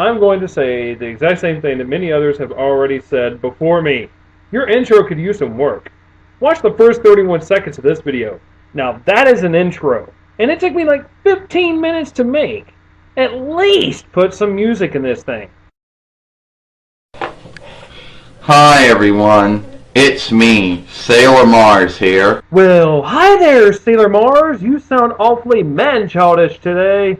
I'm going to say the exact same thing that many others have already said before me. Your intro could use some work. Watch the first 31 seconds of this video. Now that is an intro, and it took me like 15 minutes to make. At least put some music in this thing. Hi everyone, it's me, Sailor Mars here. Well, hi there, Sailor Mars. You sound awfully man-childish today.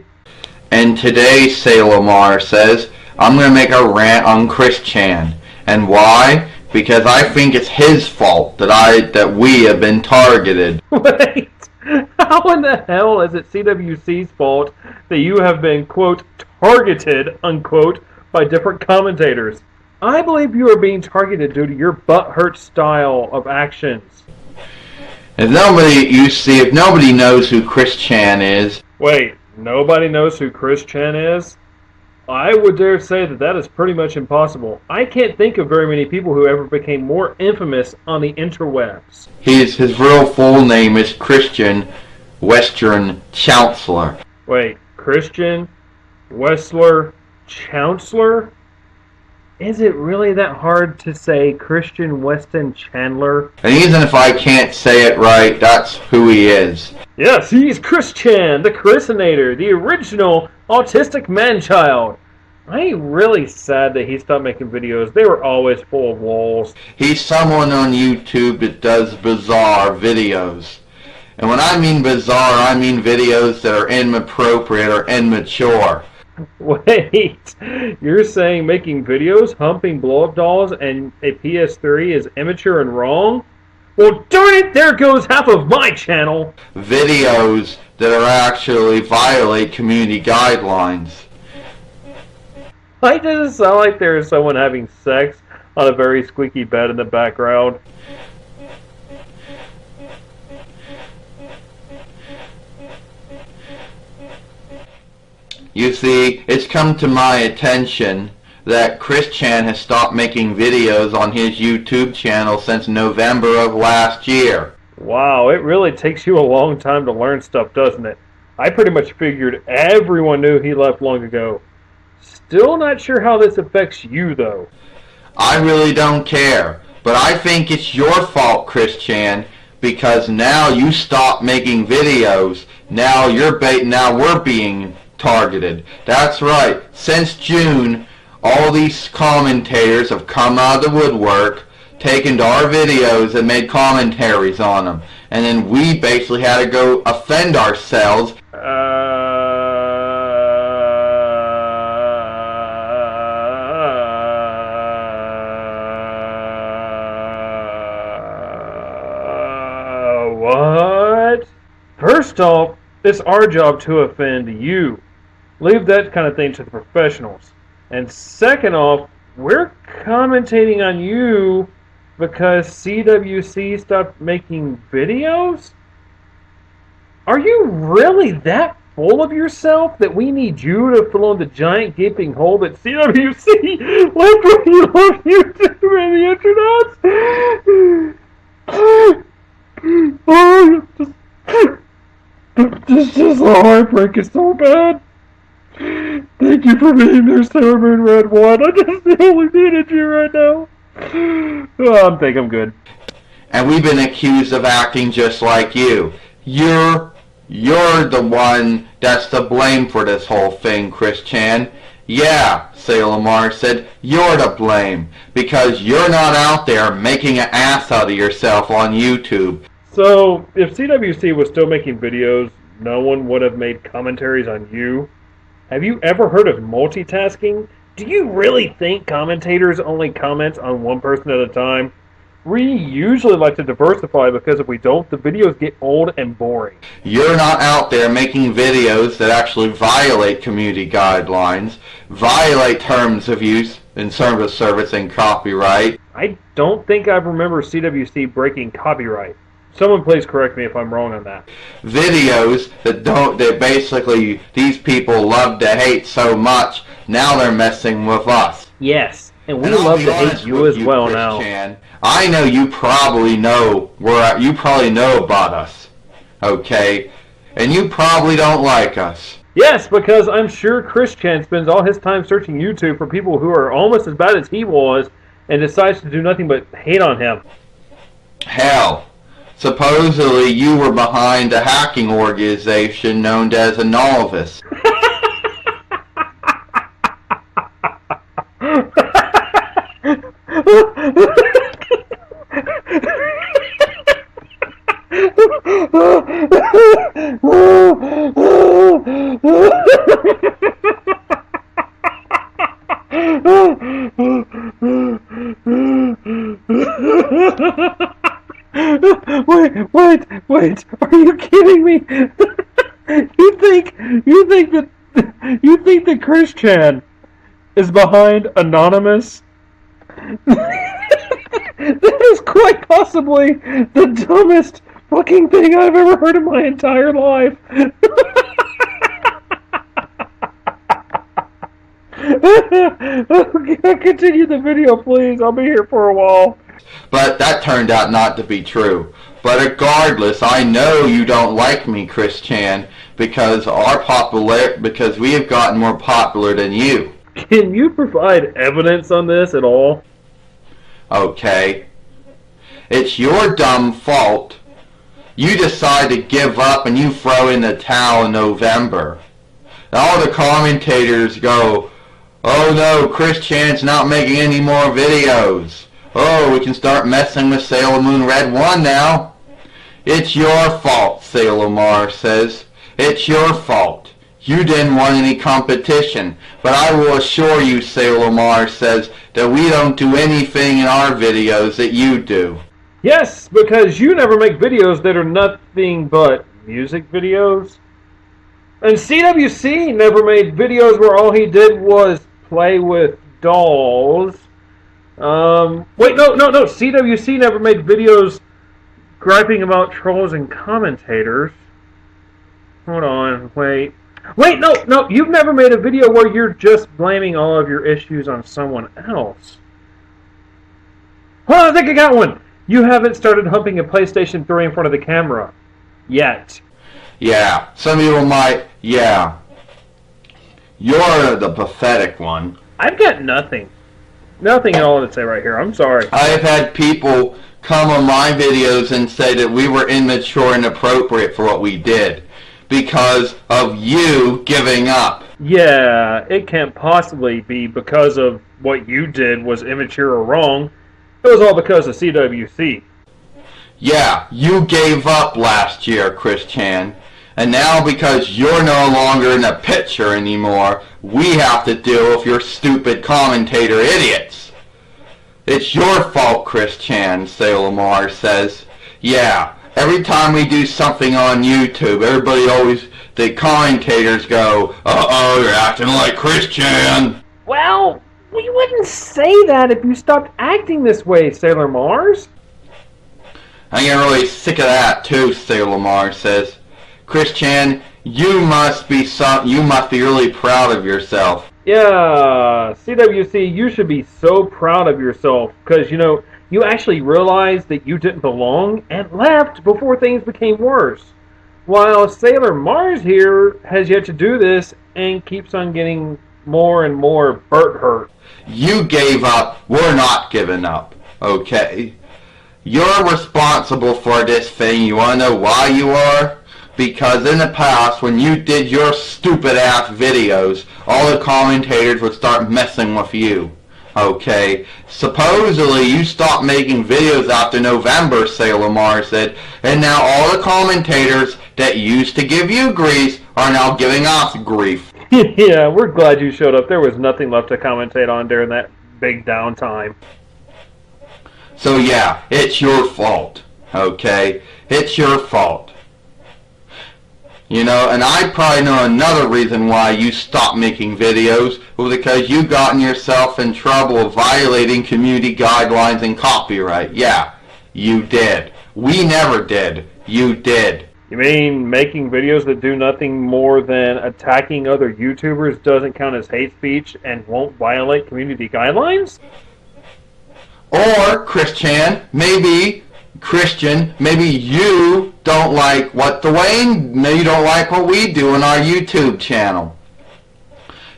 And today, Sailor Mars says, I'm going to make a rant on Chris Chan. And why? Because I think it's his fault that we have been targeted. Wait, how in the hell is it CWC's fault that you have been, quote, targeted, unquote, by different commentators? I believe you are being targeted due to your butthurt style of actions. If nobody knows who Chris Chan is... Wait, nobody knows who Chris Chan is? I would dare say that that is pretty much impossible. I can't think of very many people who ever became more infamous on the interwebs. His real full name is Christian Western Chancellor. Wait, Christian Westler Chancellor? Is it really that hard to say Christian Weston Chandler? And even if I can't say it right, that's who he is. Yes, he's Chris Chan, the Chrisinator, the original autistic man-child. I'm really sad that he stopped making videos. They were always full of walls. He's someone on YouTube that does bizarre videos. And when I mean bizarre, I mean videos that are inappropriate or immature. Wait, you're saying making videos, humping blow-up dolls, and a PS3 is immature and wrong? Well, darn it, there goes half of my channel! Videos that are actually violate community guidelines. Why does it sound like there is someone having sex on a very squeaky bed in the background? You see, it's come to my attention that Chris Chan has stopped making videos on his YouTube channel since November of last year. Wow, it really takes you a long time to learn stuff, doesn't it? I pretty much figured everyone knew he left long ago. Still not sure how this affects you, though. I really don't care, but I think it's your fault, Chris Chan, because now you stopped making videos. Now we're being targeted. That's right. Since June, all these commentators have come out of the woodwork, taken to our videos and made commentaries on them. And then we basically had to go offend ourselves. What? First off, it's our job to offend you. Leave that kind of thing to the professionals. And second off, we're commentating on you because CWC stopped making videos? Are you really that full of yourself that we need you to fill in the giant gaping hole that CWC left when you left YouTube and the internet? Oh, this is a heartbreak. It's so bad. Thank you for being there, Sailor Moon Red 1. I just only needed you right now. Oh, I think I'm good. And we've been accused of acting just like you. You're the one that's to blame for this whole thing, Chris Chan. Yeah, Sailor Mars said, you're to blame. Because you're not out there making an ass out of yourself on YouTube. So, if CWC was still making videos, no one would have made commentaries on you? Have you ever heard of multitasking? Do you really think commentators only comment on one person at a time? We usually like to diversify because if we don't, the videos get old and boring. You're not out there making videos that actually violate community guidelines, violate terms of use and terms of service and copyright. I don't think I remember CWC breaking copyright. Someone please correct me if I'm wrong on that. Videos that basically these people love to hate so much, now they're messing with us. Yes, and we love to hate you as well now. Chan, I know you probably know about us, okay? And you probably don't like us. Yes, because I'm sure Christian spends all his time searching YouTube for people who are almost as bad as he was and decides to do nothing but hate on him. Hell, supposedly you were behind a hacking organization known as Anonymous. Wait! Are you kidding me? You think that Christian is behind Anonymous? That is quite possibly the dumbest fucking thing I've ever heard in my entire life. Continue the video, please. I'll be here for a while. But that turned out not to be true. But regardless, I know you don't like me, Christian, because because we have gotten more popular than you. Can you provide evidence on this at all? Okay. It's your dumb fault. You decide to give up and you throw in the towel in November. And all the commentators go, "Oh no, Christian's not making any more videos. Oh, we can start messing with Sailor Moon Red 1 now." It's your fault, Sailor Mars says. It's your fault. You didn't want any competition. But I will assure you, Sailor Mars says, that we don't do anything in our videos that you do. Yes, because you never make videos that are nothing but music videos. And CWC never made videos where all he did was play with dolls. Wait, no. CWC never made videos griping about trolls and commentators. Hold on, wait, no, you've never made a video where you're just blaming all of your issues on someone else. Hold on, I think I got one. You haven't started humping a PlayStation 3 in front of the camera. Yet. Yeah, some people might, yeah. You're the pathetic one. I've got nothing. Nothing at all to say right here. I'm sorry. I've had people come on my videos and say that we were immature and inappropriate for what we did because of you giving up. Yeah, it can't possibly be because of what you did was immature or wrong. It was all because of CWC. Yeah, you gave up last year, Christian. And now because you're no longer in the picture anymore, we have to deal with your stupid commentator idiots. It's your fault, Christian, Sailor Mars says. Yeah, every time we do something on YouTube, the commentators go, "Uh-oh, you're acting like Christian." Well, we wouldn't say that if you stopped acting this way, Sailor Mars. I'm getting really sick of that too, Sailor Mars says. Christian, you must be really proud of yourself. Yeah, CWC, you should be so proud of yourself because, you actually realized that you didn't belong and left before things became worse. While Sailor Mars here has yet to do this and keeps on getting more and more hurt. You gave up. We're not giving up, okay? You're responsible for this thing. You want to know why you are? Because in the past, when you did your stupid-ass videos, all the commentators would start messing with you. Okay? Supposedly, you stopped making videos after November, Sailor Mars said, and now all the commentators that used to give you grief are now giving us grief. Yeah, we're glad you showed up. There was nothing left to commentate on during that big downtime. So yeah, it's your fault. Okay? It's your fault. And I probably know another reason why you stopped making videos was because you gotten yourself in trouble of violating community guidelines and copyright. Yeah, you did. We never did. You did. You mean making videos that do nothing more than attacking other YouTubers doesn't count as hate speech and won't violate community guidelines? Or, Christian, maybe you don't like what Dwayne, you don't like what we do on our YouTube channel.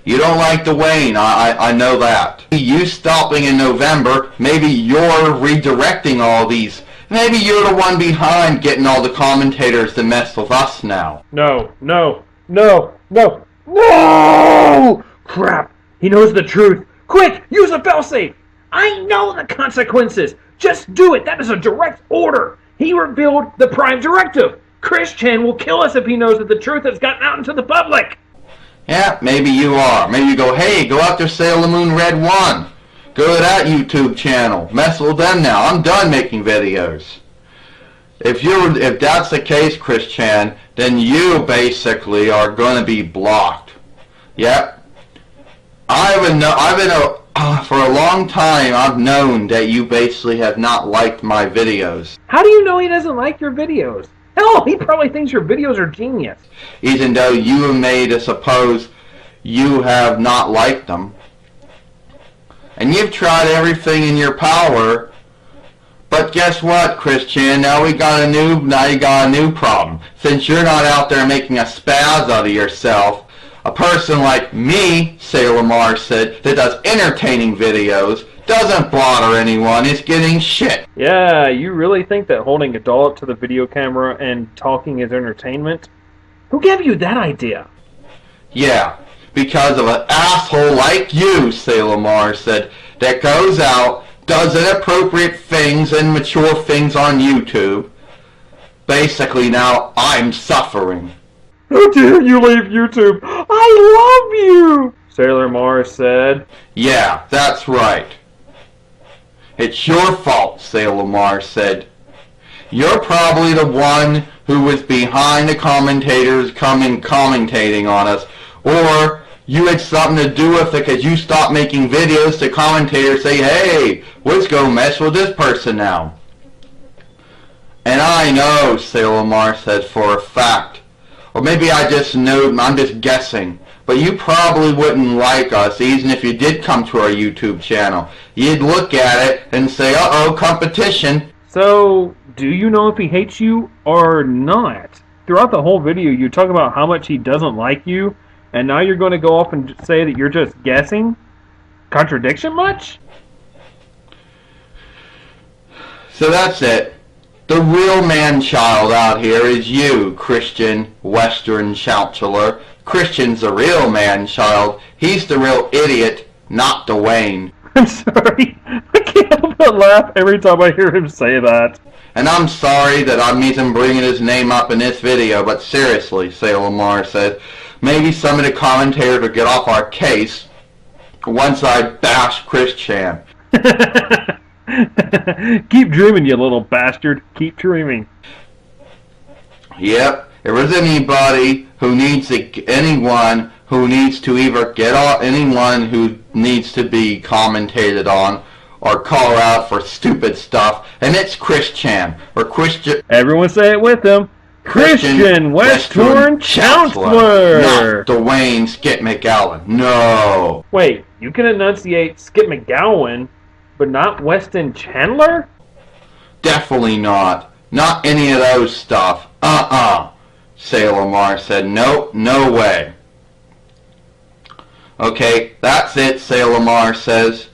You don't like Dwayne, I know that. You stopping in November, maybe you're redirecting all these. Maybe you're the one behind getting all the commentators to mess with us now. No, no, no, no, no! Crap! He knows the truth. Quick, use a failsafe! I know the consequences! Just do it! That is a direct order! He revealed the Prime Directive! Chris Chan will kill us if he knows that the truth has gotten out into the public! Yeah, maybe you are. Maybe you go, hey, go after Sailor Moon Red 1. Go to that YouTube channel. Mess with them now. I'm done making videos. If that's the case, Chris Chan, then you basically are going to be blocked. Yep. For a long time, I've known that you basically have not liked my videos. How do you know he doesn't like your videos? Hell, he probably thinks your videos are genius. Even though you have made us suppose you have not liked them. And you've tried everything in your power. But guess what, Chris Chan? Now you got a new problem. Since you're not out there making a spaz out of yourself, a person like me, Sailor Mars said, that does entertaining videos, doesn't bother anyone, is getting shit. Yeah, you really think that holding a doll up to the video camera and talking is entertainment? Who gave you that idea? Yeah, because of an asshole like you, Sailor Mars said, that goes out, does inappropriate things and mature things on YouTube. Basically now, I'm suffering. How dare you leave YouTube? I love you! Sailor Mars said. Yeah, that's right. It's your fault, Sailor Mars said. You're probably the one who was behind the commentators commentating on us, or you had something to do with it because you stopped making videos to commentators say, hey, let's go mess with this person now. And I know, Sailor Mars said for a fact, or maybe I just know, I'm just guessing, but you probably wouldn't like us even if you did come to our YouTube channel. You'd look at it and say, uh-oh, competition. So, do you know if he hates you or not? Throughout the whole video, you talk about how much he doesn't like you, and now you're going to go off and say that you're just guessing? Contradiction much? So that's it. The real man-child out here is you, Christian Western Chancellor. Christian's the real man-child. He's the real idiot, not Dwayne. I'm sorry. I can't help but laugh every time I hear him say that. And I'm sorry that I'm even bringing his name up in this video, but seriously, Sailor Mars said, maybe some of the commentators will get off our case once I bash Chris Chan. Keep dreaming, you little bastard. Keep dreaming. Yep. If there's anybody who needs to, anyone who needs to either get off, anyone who needs to be commentated on or call out for stupid stuff, and it's Chris Chan or Christian. Everyone say it with him. Christian Western Chancellor. Not Dwayne Skip McGowan. No. Wait, you can enunciate Skip McGowan, but not Weston Chandler? Definitely not. Not any of those stuff. Sailor Mars said, nope, no way. Okay, that's it, Sailor Mars says.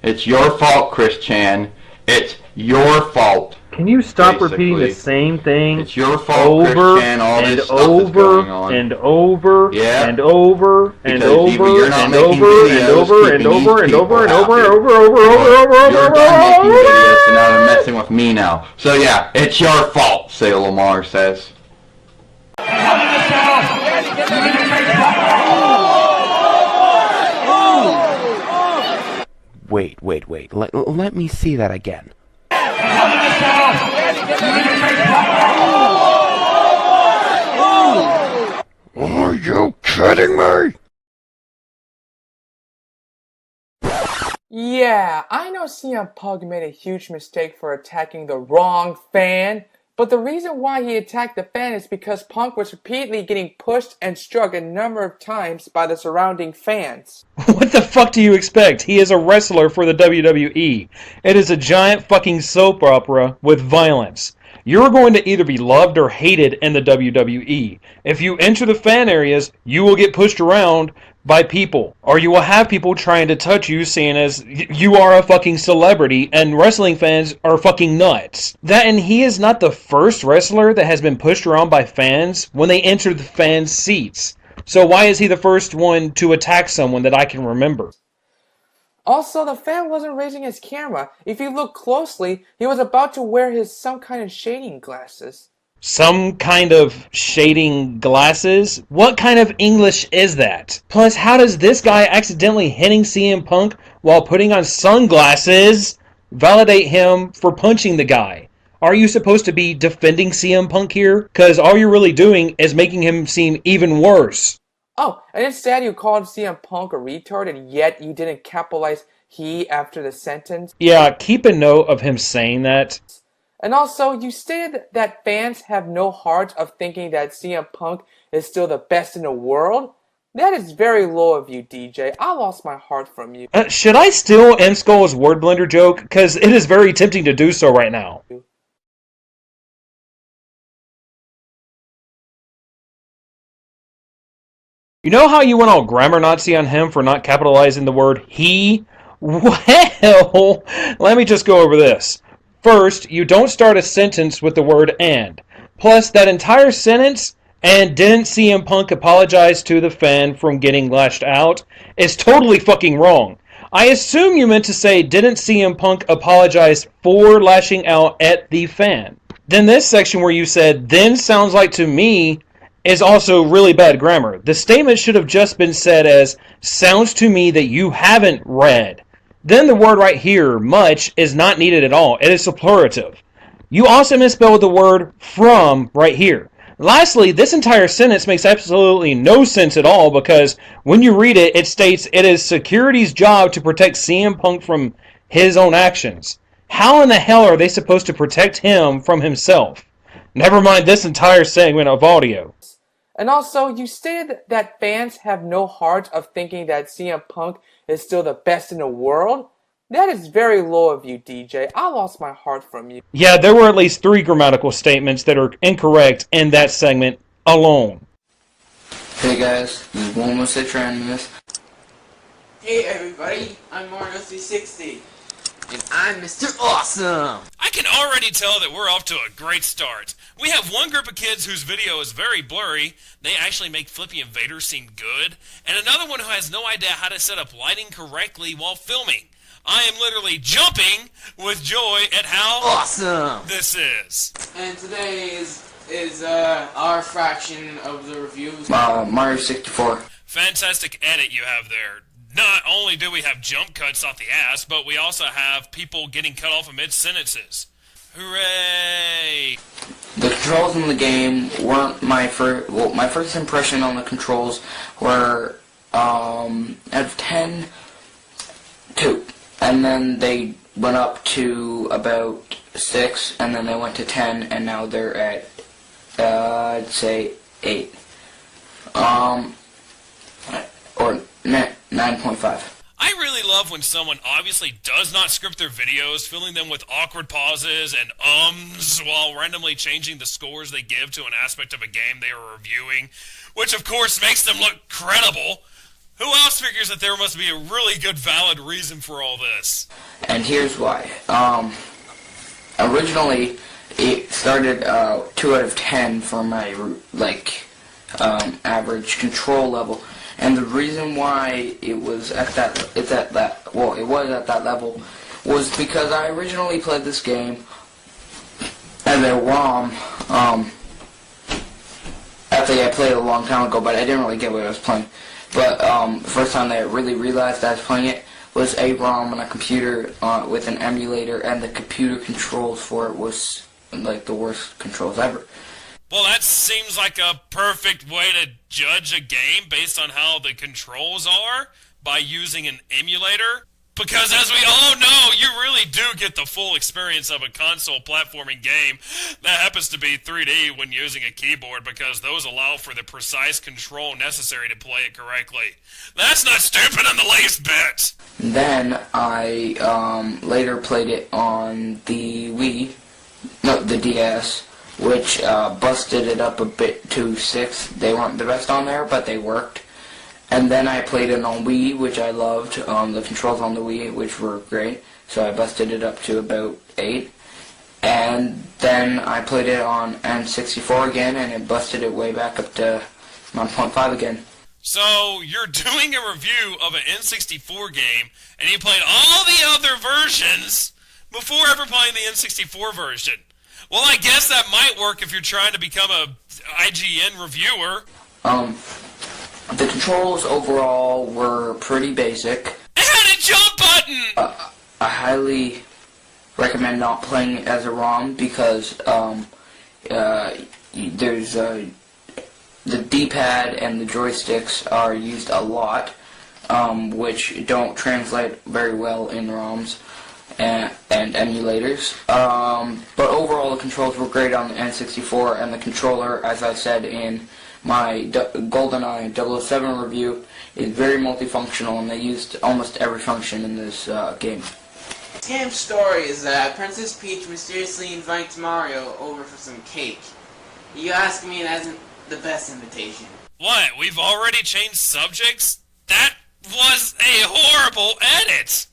It's your fault, Chris Chan. It's your fault. Can you stop repeating the same thing it's your fault, over Chris Chan, all and this stuff over is going on. and over Yeah. and over and Because over you're not and making over videos and over and keeping over these and over and people over and happy. over and over You're and done making videos, so now over? they're messing with me now. So yeah, it's your fault, Sailor Mars says. Wait. Let me see that again. Are you kidding me? Yeah, I know CM Punk made a huge mistake for attacking the wrong fan, But the reason why he attacked the fan is because Punk was repeatedly getting pushed and struck a number of times by the surrounding fans. What the fuck do you expect? He is a wrestler for the WWE. It is a giant fucking soap opera with violence. You're going to either be loved or hated in the WWE. If you enter the fan areas, you will get pushed around by people, or you will have people trying to touch you, seeing as you are a fucking celebrity, and wrestling fans are fucking nuts. That, and he is not the first wrestler that has been pushed around by fans when they enter the fans' seats. So why is he the first one to attack someone that I can remember? Also, the fan wasn't raising his camera. If you look closely, he was about to wear his some kind of shading glasses. Some kind of shading glasses? What kind of English is that? Plus, how does this guy accidentally hitting CM Punk while putting on sunglasses validate him for punching the guy? Are you supposed to be defending CM Punk here? Because all you're really doing is making him seem even worse. Oh, and instead you called CM Punk a retard, and yet you didn't capitalize he after the sentence. Yeah, keep a note of him saying that. And also, you stated that fans have no heart of thinking that CM Punk is still the best in the world. That is very low of you, DJ. I lost my heart from you. Should I steal M Skull's word blender joke? Because it is very tempting to do so right now. You know how you went all grammar Nazi on him for not capitalizing the word he? Well, let me just go over this. First, you don't start a sentence with the word and. Plus, that entire sentence, and didn't CM Punk apologize to the fan from getting lashed out, is totally fucking wrong. I assume you meant to say, didn't CM Punk apologize for lashing out at the fan. Then this section where you said, then sounds like to me, is also really bad grammar. The statement should have just been said as, sounds to me that you haven't read. Then the word right here, much, is not needed at all. It is superlative. You also misspelled the word from right here. Lastly, this entire sentence makes absolutely no sense at all because when you read it, it states it is security's job to protect CM Punk from his own actions. How in the hell are they supposed to protect him from himself? Never mind this entire segment of audio. And also, you stated that fans have no heart of thinking that CM Punk is still the best in the world. That is very low of you, DJ. I lost my heart from you. Yeah, there were at least 3 grammatical statements that are incorrect in that segment alone. Hey guys, this is ZMAnonymous. Hey everybody, I'm Mario64. And I'm Mr. Awesome! I can already tell that we're off to a great start. We have one group of kids whose video is very blurry. They actually make Flippy and Vader seem good. And another one who has no idea how to set up lighting correctly while filming. I am literally jumping with joy at how awesome this is. And today is our fraction of the reviews. Mario64. Fantastic edit you have there. Not only do we have jump cuts off the ass, but we also have people getting cut off amid sentences. Hooray! The controls in the game weren't my first. Well, my first impression on the controls were out of 10, 2, and then they went up to about 6, and then they went to 10, and now they're at I'd say 8. Or 9.5. I really love when someone obviously does not script their videos, filling them with awkward pauses and ums while randomly changing the scores they give to an aspect of a game they are reviewing, which of course makes them look credible. Who else figures that there must be a really good valid reason for all this? And here's why. Originally, it started 2 out of 10 for my average control level. And the reason why it was at that level was because I originally played this game as a ROM. Actually, I played it a long time ago, but I didn't really get what I was playing. But the first time that I really realized I was playing it was a ROM on a computer with an emulator, and the computer controls for it was like the worst controls ever. Well, that seems like a perfect way to judge a game based on how the controls are by using an emulator. Because as we all know, you really do get the full experience of a console platforming game that happens to be 3D when using a keyboard, because those allow for the precise control necessary to play it correctly. That's not stupid in the least bit! Then I later played it on the the DS, which busted it up a bit to 6. They weren't the best on there, but they worked. And then I played it on Wii, which I loved. The controls on the Wii, which were great. So I busted it up to about 8. And then I played it on N64 again, and it busted it way back up to 9.5 again. So, you're doing a review of an N64 game, and you played all the other versions before ever playing the N64 version. Well, I guess that might work if you're trying to become a IGN reviewer. The controls overall were pretty basic. It had a jump button! I highly recommend not playing it as a ROM because there's the D-pad and the joysticks are used a lot, which don't translate very well in ROMs and emulators. But overall, the controls were great on the N64, and the controller, as I said in my GoldenEye 007 review, is very multifunctional, and they used almost every function in this game. This game's story is that Princess Peach mysteriously invites Mario over for some cake. You ask me, that isn't the best invitation. What, we've already changed subjects? That was a horrible edit!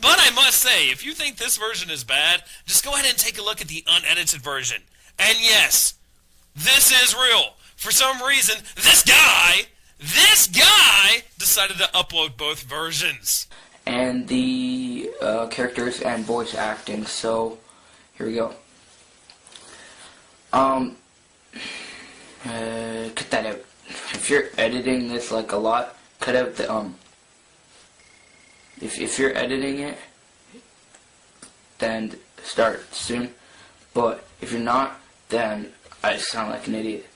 But I must say, if you think this version is bad, just go ahead and take a look at the unedited version. And yes, this is real. For some reason, this guy decided to upload both versions. And the characters and voice acting, so here we go. Cut that out. If you're editing this like a lot, cut out the if you're editing it, then start soon. But if you're not, then I just sound like an idiot.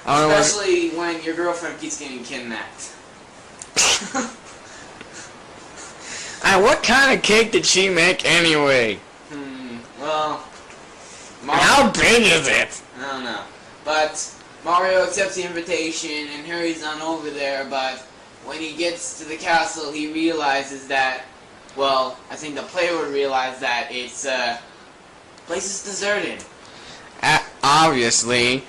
Especially when your girlfriend keeps getting kidnapped. What kind of cake did she make anyway? Well, Mario, how big is it? I don't know. But Mario accepts the invitation and hurries on over there, but when he gets to the castle, he realizes that, well, I think the player would realize that it's, place is deserted. Obviously.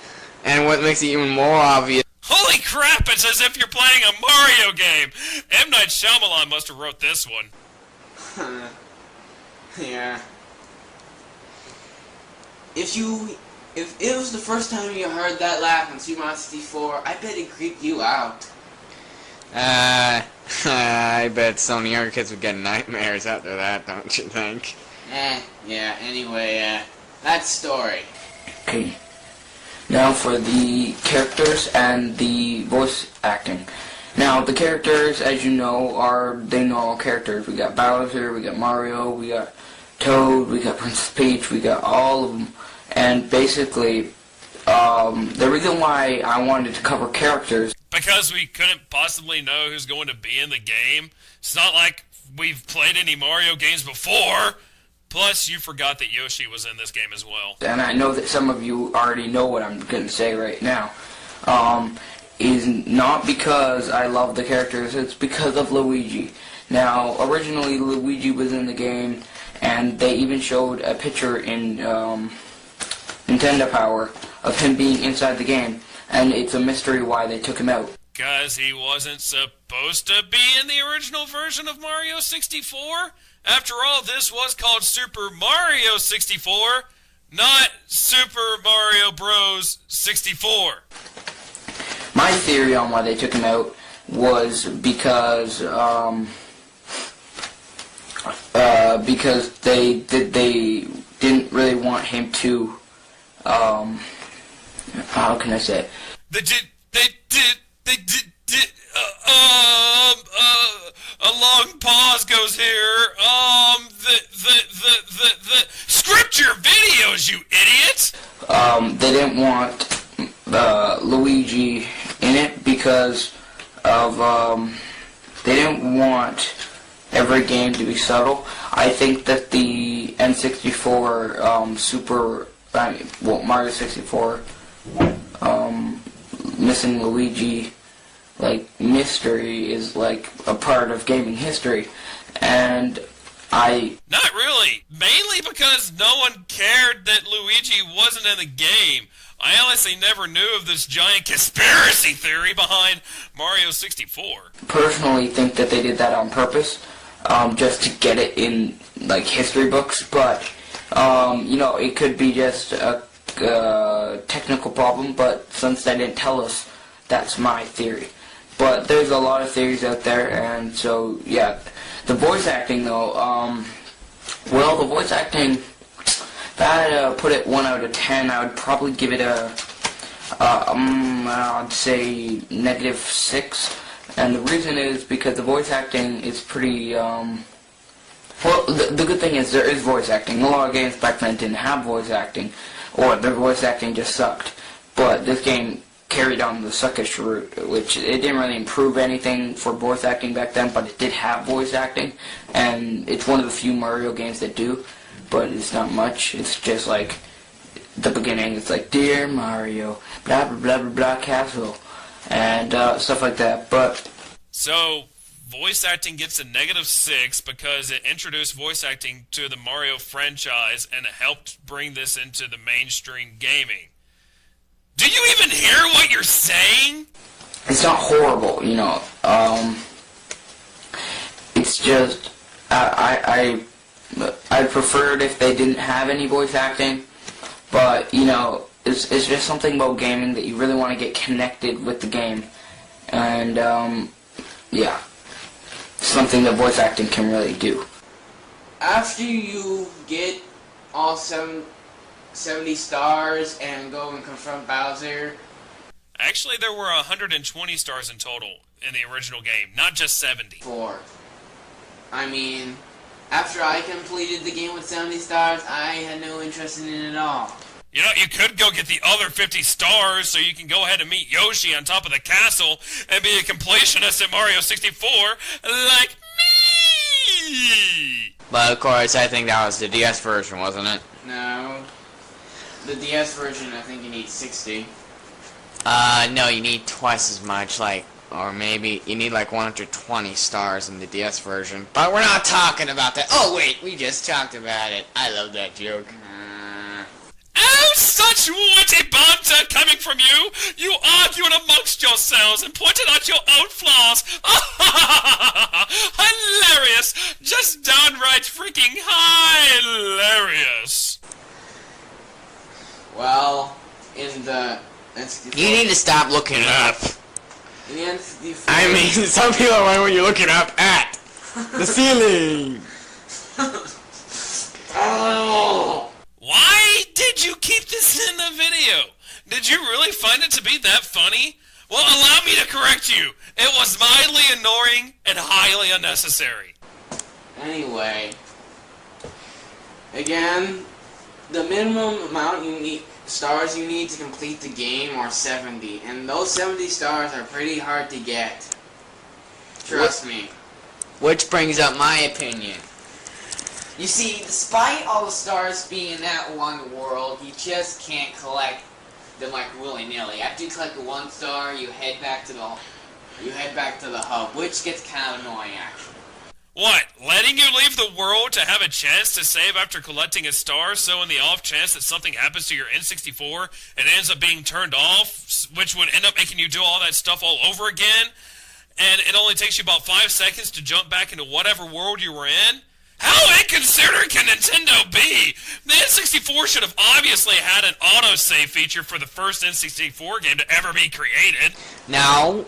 And what makes it even more obvious... Holy crap, it's as if you're playing a Mario game! M. Night Shyamalan must have wrote this one. Yeah. If it was the first time you heard that laugh on Super Mario 64, I bet it creeped you out. I bet so many younger kids would get nightmares after that, don't you think? Yeah, anyway, that story. Okay. Now for the characters and the voice acting. Now, the characters, as you know, they know all characters. We got Bowser, we got Mario, we got Toad, we got Princess Peach, we got all of them. And basically, the reason why I wanted to cover characters... Because we couldn't possibly know who's going to be in the game. It's not like we've played any Mario games before. Plus, you forgot that Yoshi was in this game as well. And I know that some of you already know what I'm going to say right now. Is not because I love the characters, it's because of Luigi. Now, originally Luigi was in the game, and they even showed a picture in Nintendo Power of him being inside the game, and it's a mystery why they took him out. Because he wasn't supposed to be in the original version of Mario 64? After all, this was called Super Mario 64, not Super Mario Bros. 64. My theory on why they took him out was because they didn't really want him to how can I say it? A long pause goes here. Script your videos, you idiot! They didn't want Luigi in it because of they didn't want every game to be subtle. I think that the N64 Mario 64 missing Luigi mystery is like a part of gaming history, and Not really. Mainly because no one cared that Luigi wasn't in the game. I honestly never knew of this giant conspiracy theory behind Mario 64. personally think that they did that on purpose, just to get it in history books. But it could be just a technical problem. But since they didn't tell us, that's my theory. But there's a lot of theories out there, and so yeah, the voice acting though. Well, the voice acting. If I had to put it 1 out of 10, I would probably give it I'd say -6. And the reason is because the voice acting is pretty, well, the good thing is there is voice acting. A lot of games back then didn't have voice acting, or their voice acting just sucked. But this game carried on the suckish route, which it didn't really improve anything for voice acting back then, but it did have voice acting, and it's one of the few Mario games that do. But it's not much. It's just like the beginning. It's like, "Dear Mario, blah blah blah blah blah castle," and stuff like that. But So, voice acting gets a -6 because it introduced voice acting to the Mario franchise and it helped bring this into the mainstream gaming. Do you even hear what you're saying? it's not horrible, It's just I'd prefer it if they didn't have any voice acting, but it's just something about gaming that you really want to get connected with the game, and yeah, something that voice acting can really do. After you get all 70 stars and go and confront Bowser, Actually, there were 120 stars in total in the original game, not just 70. After I completed the game with 70 stars, I had no interest in it at all. You could go get the other 50 stars so you can go ahead and meet Yoshi on top of the castle and be a completionist at Mario 64 like me! But of course, I think that was the DS version, wasn't it? No. The DS version, I think you need 60. No, you need twice as much, or maybe you need 120 stars in the DS version. But we're not talking about that. Oh wait, we just talked about it. I love that joke. Oh, such witty banter coming from you! You arguing amongst yourselves and pointing out your own flaws! Hilarious! Just downright freaking hilarious! Well, in the N64... You need to stop looking up. In the N64... I mean, some people are wondering what you're looking up at. The ceiling! Oh! Why did you keep this in the video? Did you really find it to be that funny? Well, allow me to correct you. It was mildly annoying and highly unnecessary. Anyway, again, the minimum amount stars you need to complete the game are 70, and those 70 stars are pretty hard to get. Trust me. Which brings up my opinion. You see, despite all the stars being in that one world, you just can't collect them willy-nilly. After you collect the 1 star, you head back to the hub, which gets kind of annoying actually. What, letting you leave the world to have a chance to save after collecting a star, so in the off chance that something happens to your N64 and ends up being turned off, which would end up making you do all that stuff all over again, and it only takes you about 5 seconds to jump back into whatever world you were in? How inconsiderate can Nintendo be? The N64 should have obviously had an autosave feature for the first N64 game to ever be created. Now,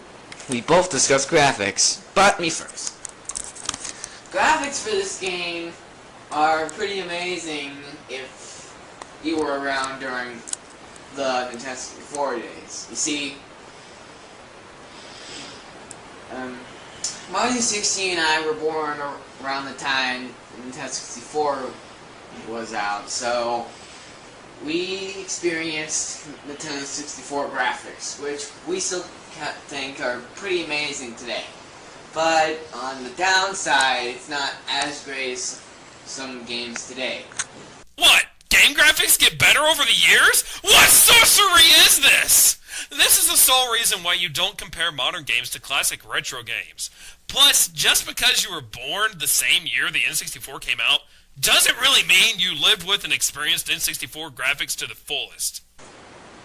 we both discussed graphics, but me first. Graphics for this game are pretty amazing if you were around during the Nintendo 64 days. You see, Mario 60 and I were born around the time Nintendo 64 was out, so we experienced Nintendo 64 graphics, which we still think are pretty amazing today. But on the downside, it's not as great as some games today. What? Game graphics get better over the years? What sorcery is this? This is the sole reason why you don't compare modern games to classic retro games. Plus, just because you were born the same year the N64 came out, doesn't really mean you lived with and experienced N64 graphics to the fullest.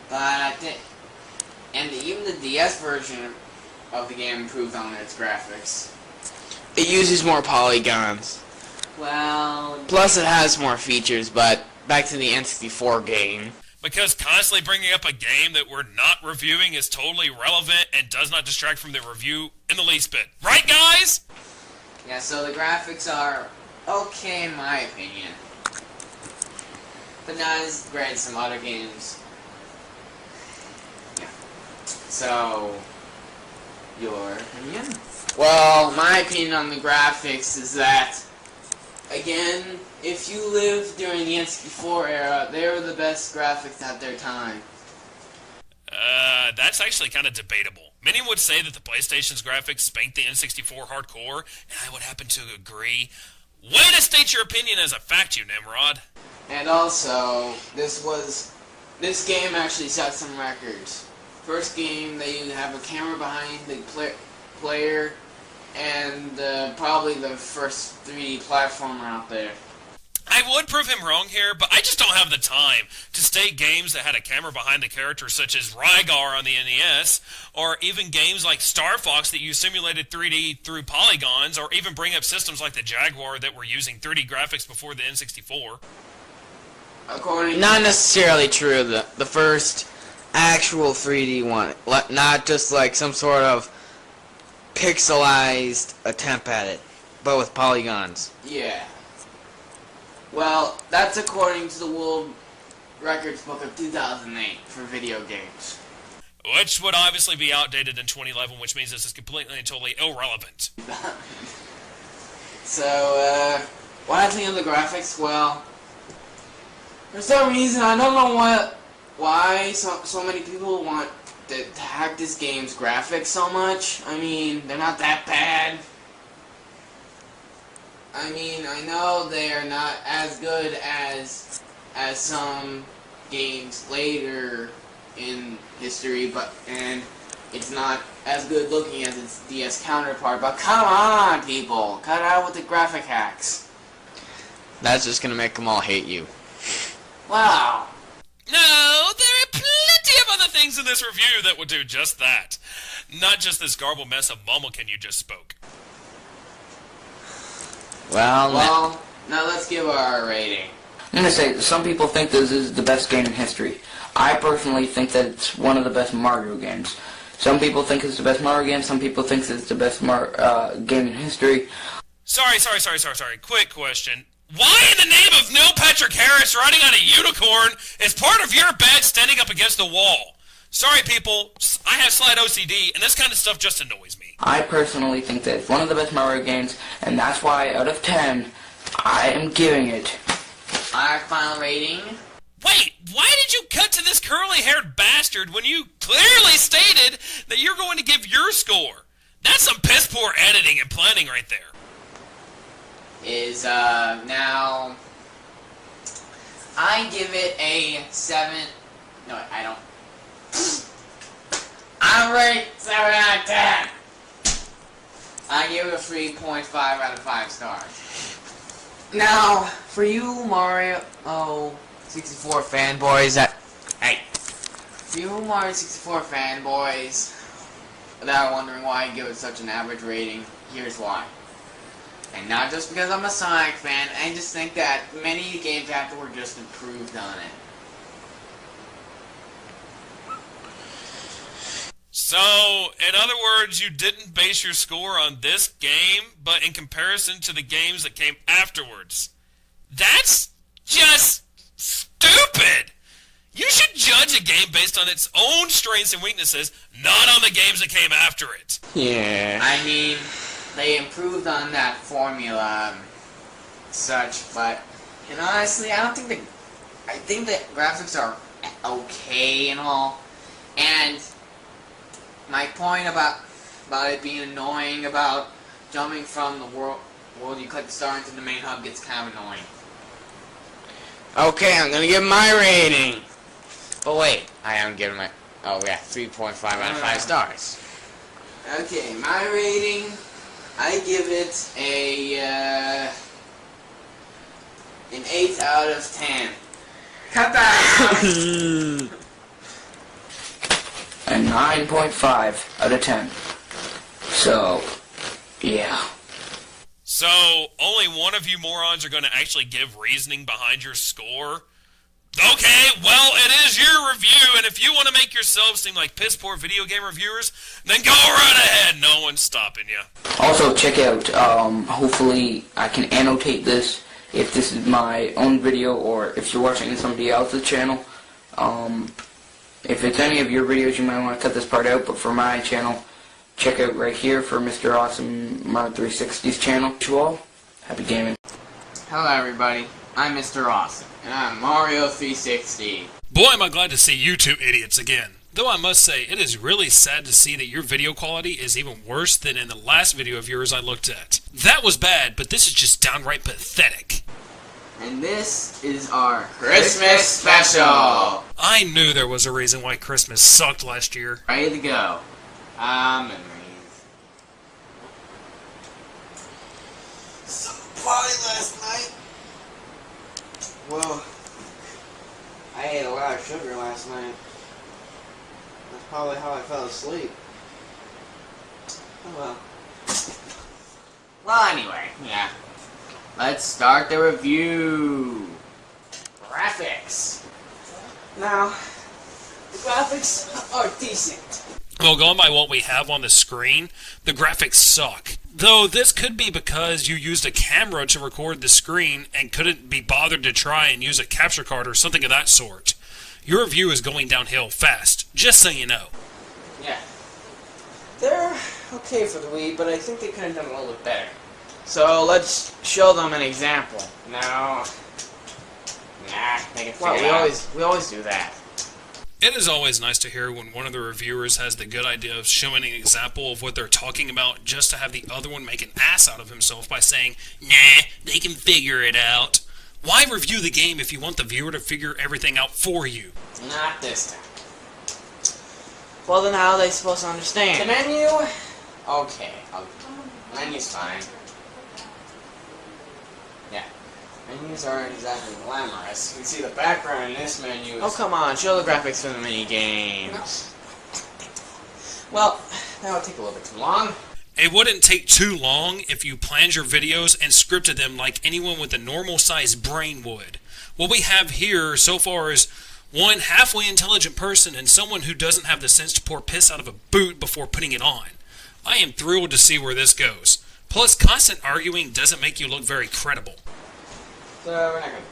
But even the DS version of the game improved on its graphics. It uses more polygons. Well... Plus it has more features, but back to the N64 game. Because constantly bringing up a game that we're not reviewing is totally relevant and does not distract from the review in the least bit. Right, guys? Yeah, so the graphics are okay in my opinion. But not as great as some other games. Yeah. So, your opinion? Well, my opinion on the graphics is that, again, if you lived during the N64 era, they were the best graphics at their time. That's actually kind of debatable. Many would say that the PlayStation's graphics spanked the N64 hardcore, and I would happen to agree. Way to state your opinion as a fact, you Nimrod. And also, this game actually set some records. First game that you have a camera behind the player, and probably the first 3D platformer out there. I would prove him wrong here, but I just don't have the time to state games that had a camera behind the character such as Rygar on the NES, or even games like Star Fox that use simulated 3D through polygons, or even bring up systems like the Jaguar that were using 3D graphics before the N64. Not necessarily true. The first actual 3D one, not just like some sort of pixelized attempt at it, but with polygons. Yeah. Well, that's according to the World Records Book of 2008 for video games. Which would obviously be outdated in 2011, which means this is completely and totally irrelevant. So, what I think of the graphics, well, for some reason, I don't know why so many people want to hack this game's graphics so much. I mean, they're not that bad. I mean, I know they are not as good as some games later in history, and it's not as good looking as its DS counterpart. But come on, people, cut out with the graphic hacks. That's just gonna make them all hate you. Wow. No, there are plenty of other things in this review that would do just that. Not just this garbled mess of mumblekin you just spoke. Well, now let's give our rating. I'm going to say, some people think this is the best game in history. I personally think that it's one of the best Mario games. Some people think it's the best Mario game, some people think it's the best game in history. Sorry. Quick question. Why in the name of Neil Patrick Harris riding on a unicorn is part of your bed standing up against the wall? Sorry, people. I have slight OCD, and this kind of stuff just annoys me. I personally think that it's one of the best Mario games, and that's why, out of 10, I am giving it. Our final rating? Wait, why did you cut to this curly-haired bastard when you clearly stated that you're going to give your score? That's some piss-poor editing and planning right there. Now, I give it a 7. No, I don't. I rate 7 out of 10. I give it a 3.5 out of 5 stars. Now, for you Mario 64 fanboys for you Mario 64 fanboys that are wondering why I give it such an average rating, here's why. And not just because I'm a Sonic fan, I just think that many games after were just improved on it. So, in other words, you didn't base your score on this game, but in comparison to the games that came afterwards. That's just stupid! You should judge a game based on its own strengths and weaknesses, not on the games that came after it. Yeah. I mean, they improved on that formula, such, but, and honestly, I think the graphics are okay and all, and my point about it being annoying about jumping from the world you collect the star into the main hub gets kind of annoying. Okay, I'm gonna give my rating. But wait, I am giving my... Oh yeah, 3.5 out of 5 stars. Okay, my rating, I give it an 8 out of 10. Cut that! A 9.5 out of 10. So, yeah. So, only one of you morons are going to actually give reasoning behind your score? Okay, well, it is your review, and if you want to make yourselves seem like piss-poor video game reviewers, then go right ahead. No one's stopping you. Also, check out, hopefully I can annotate this if this is my own video or if you're watching somebody else's channel. If it's any of your videos, you might want to cut this part out, but for my channel, check out right here for Mr. Awesome Mario360's channel. To all, happy gaming. Hello everybody, I'm Mr. Awesome, and I'm Mario360. Boy, am I glad to see you two idiots again. Though I must say, it is really sad to see that your video quality is even worse than in the last video of yours I looked at. That was bad, but this is just downright pathetic. And this is our Christmas special. I knew there was a reason why Christmas sucked last year. Ready to go. Memories. Some party last night. Well, I ate a lot of sugar last night. That's probably how I fell asleep. Oh well. Well, anyway, yeah. Let's start the review. Graphics. Now, the graphics are decent. Well, going by what we have on the screen, the graphics suck. Though this could be because you used a camera to record the screen and couldn't be bothered to try and use a capture card or something of that sort. Your review is going downhill fast, just so you know. Yeah. They're okay for the Wii, but I think they could have done a little bit better. So let's show them an example. Now, they can figure it out. We always do that. It is always nice to hear when one of the reviewers has the good idea of showing an example of what they're talking about just to have the other one make an ass out of himself by saying, nah, they can figure it out. Why review the game if you want the viewer to figure everything out for you? Not this time. Well, then how are they supposed to understand? The menu? Okay. Menu's fine. Yeah. Menus aren't exactly glamorous. You can see the background in this menu is... Oh, come on. Show the graphics for the mini games. Well, that would take a little bit too long. It wouldn't take too long if you planned your videos and scripted them like anyone with a normal-sized brain would. What we have here so far is one halfway intelligent person and someone who doesn't have the sense to pour piss out of a boot before putting it on. I am thrilled to see where this goes. Plus, constant arguing doesn't make you look very credible. So, we're not gonna...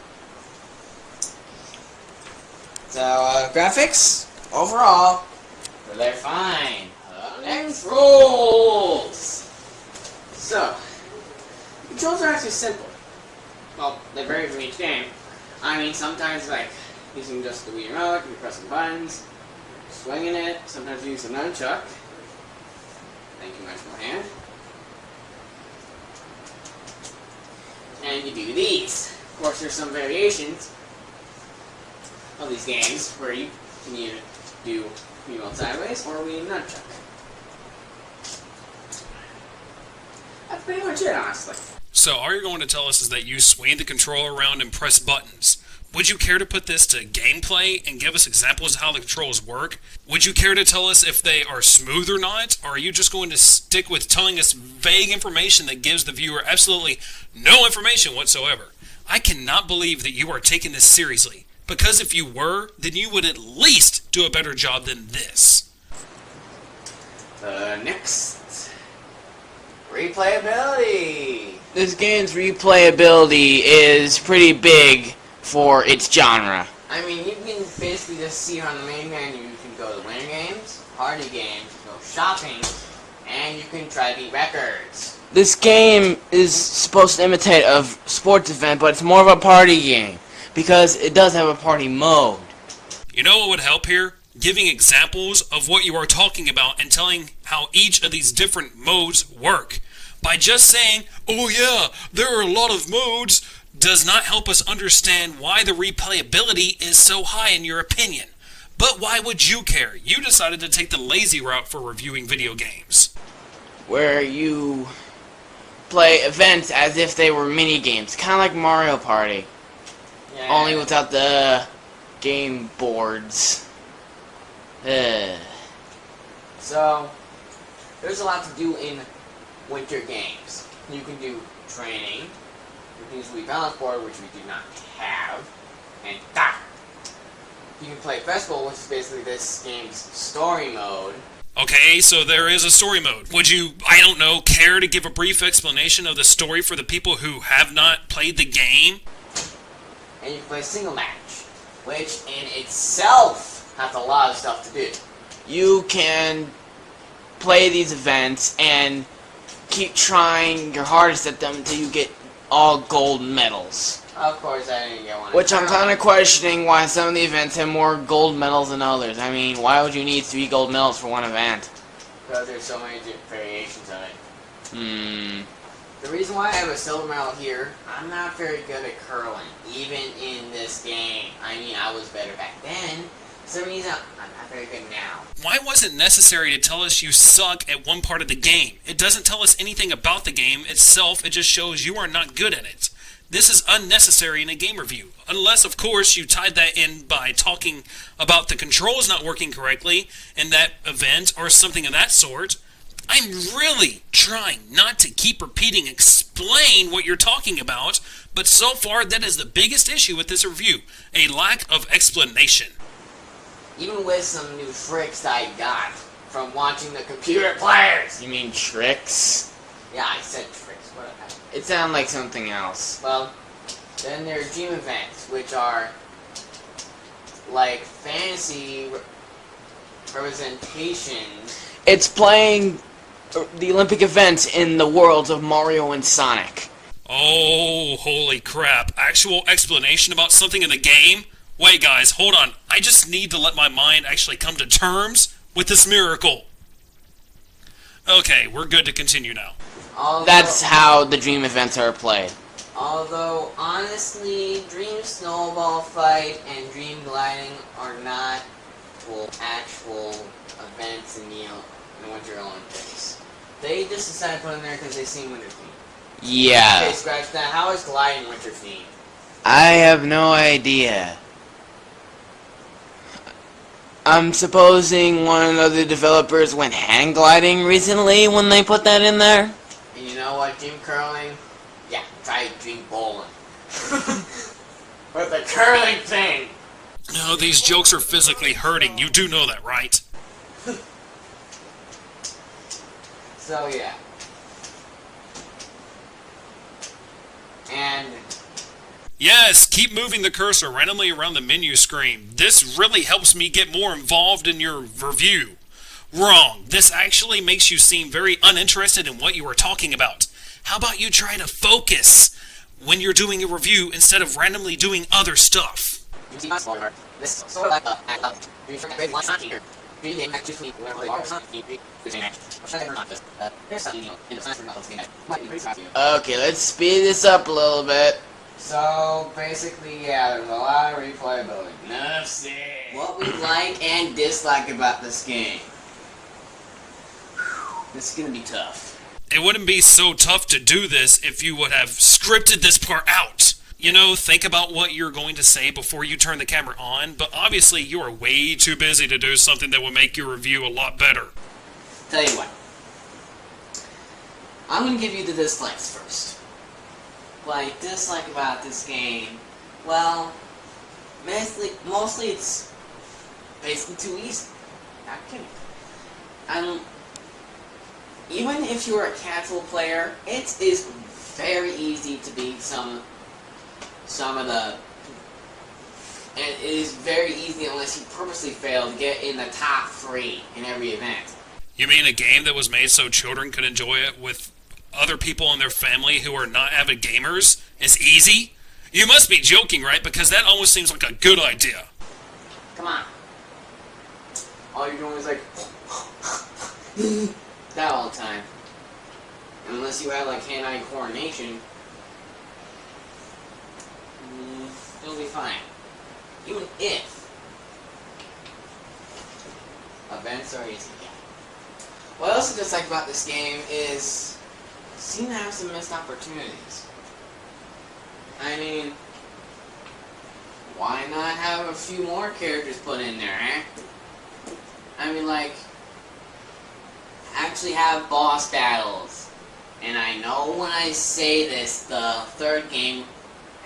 So, graphics, overall, they're fine. Next, rules! So, controls are actually simple. Well, they vary from each game. I mean, sometimes, like, using just the Wii remote, you're pressing buttons, swinging it, sometimes you use a nunchuck. Thank you much for hand. And you do these. Of course, there's some variations of these games where you can either do remote sideways or Wii nunchuck. That's pretty much it, honestly. So all you're going to tell us is that you swing the controller around and press buttons. Would you care to put this to gameplay and give us examples of how the controls work? Would you care to tell us if they are smooth or not? Or are you just going to stick with telling us vague information that gives the viewer absolutely no information whatsoever? I cannot believe that you are taking this seriously. Because if you were, then you would at least do a better job than this. Next. Replayability. This game's replayability is pretty big for its genre. I mean, you can basically just see on the main menu, you can go to winter games, party games, go shopping, and you can try to beat records. This game is supposed to imitate a sports event, but it's more of a party game, because it does have a party mode. You know what would help here? Giving examples of what you are talking about and telling how each of these different modes work. By just saying, oh yeah, there are a lot of modes, does not help us understand why the replayability is so high in your opinion. But why would you care? You decided to take the lazy route for reviewing video games. Where you play events as if they were mini games, kind of like Mario Party, only without the game boards. So, there's a lot to do in winter games. You can do training, you can use Wii Balance Board, which we do not have, and you can play Festival, which is basically this game's story mode. Okay, so there is a story mode. Would you, I don't know, care to give a brief explanation of the story for the people who have not played the game? And you can play single match, which in itself has a lot of stuff to do. You can play these events and keep trying your hardest at them until you get all gold medals. Of course I didn't get one. Which I'm kind of questioning why some of the events have more gold medals than others. I mean, why would you need 3 gold medals for one event? Because there's so many different variations of it. The reason why I have a silver medal here, I'm not very good at curling, even in this game. I mean, I was better back then. For some reason, I'm not very good now. Why was it necessary to tell us you suck at one part of the game? It doesn't tell us anything about the game itself, it just shows you are not good at it. This is unnecessary in a game review, unless, of course, you tied that in by talking about the controls not working correctly in that event or something of that sort. I'm really trying not to keep repeating explain what you're talking about, but so far that is the biggest issue with this review, a lack of explanation. Even with some new tricks I got from watching the computer players. You mean tricks? Yeah, I said tricks. It sounded like something else. Well, then there's dream events, which are like fantasy representations. It's playing the Olympic events in the worlds of Mario and Sonic. Oh, holy crap. Actual explanation about something in the game? Wait, guys, hold on. I just need to let my mind actually come to terms with this miracle. Okay, we're good to continue now. That's how the dream events are played. Although, honestly, Dream Snowball Fight and Dream Gliding are not actual events in the Winter Olympics. They just decided to put them there because they seem winter themed. Yeah. Okay, scratch that. How is gliding winter themed? I have no idea. I'm supposing one of the developers went hang gliding recently when they put that in there. And you know what, Dream Curling? Yeah, try Dream Bowling. With the curling thing! No, these jokes are physically hurting. You do know that, right? So, yeah. And... Yes, keep moving the cursor randomly around the menu screen. This really helps me get more involved in your review. Wrong. This actually makes you seem very uninterested in what you are talking about. How about you try to focus when you're doing a review instead of randomly doing other stuff? Okay, let's speed this up a little bit. So, basically, yeah, there's a lot of replayability. Enough said. What we like and dislike about this game. This is gonna be tough. It wouldn't be so tough to do this if you would have scripted this part out. You know, think about what you're going to say before you turn the camera on, but obviously you are way too busy to do something that will make your review a lot better. Tell you what. I'm gonna give you the dislikes first. Like, dislike about this game, well, mostly it's basically too easy. Not kidding. Even if you're a casual player, it is very easy to beat some of the... And it is very easy unless you purposely fail to get in the top 3 in every event. You mean a game that was made so children could enjoy it with other people in their family who are not avid gamers is easy? You must be joking, right? Because that almost seems like a good idea. Come on. All you're doing is like... that all the time. unless you had like hand-eye coordination, it'll be fine. Even if events are easy. What I also dislike about this game is it seems to have some missed opportunities. I mean, why not have a few more characters put in there, eh? I mean, like, actually have boss battles. And I know when I say this, the third game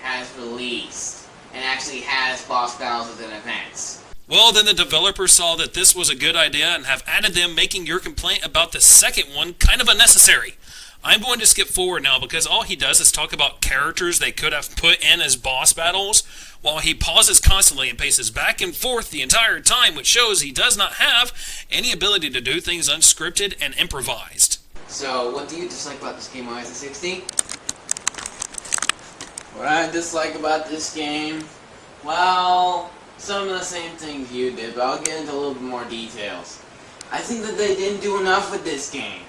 has released and actually has boss battles within events. Well, then the developers saw that this was a good idea and have added them, making your complaint about the second one kind of unnecessary. I'm going to skip forward now because all he does is talk about characters they could have put in as boss battles, while he pauses constantly and paces back and forth the entire time, which shows he does not have any ability to do things unscripted and improvised. So, what do you dislike about this game, Mario64? What I dislike about this game? Well, some of the same things you did, but I'll get into a little bit more details. I think that they didn't do enough with this game.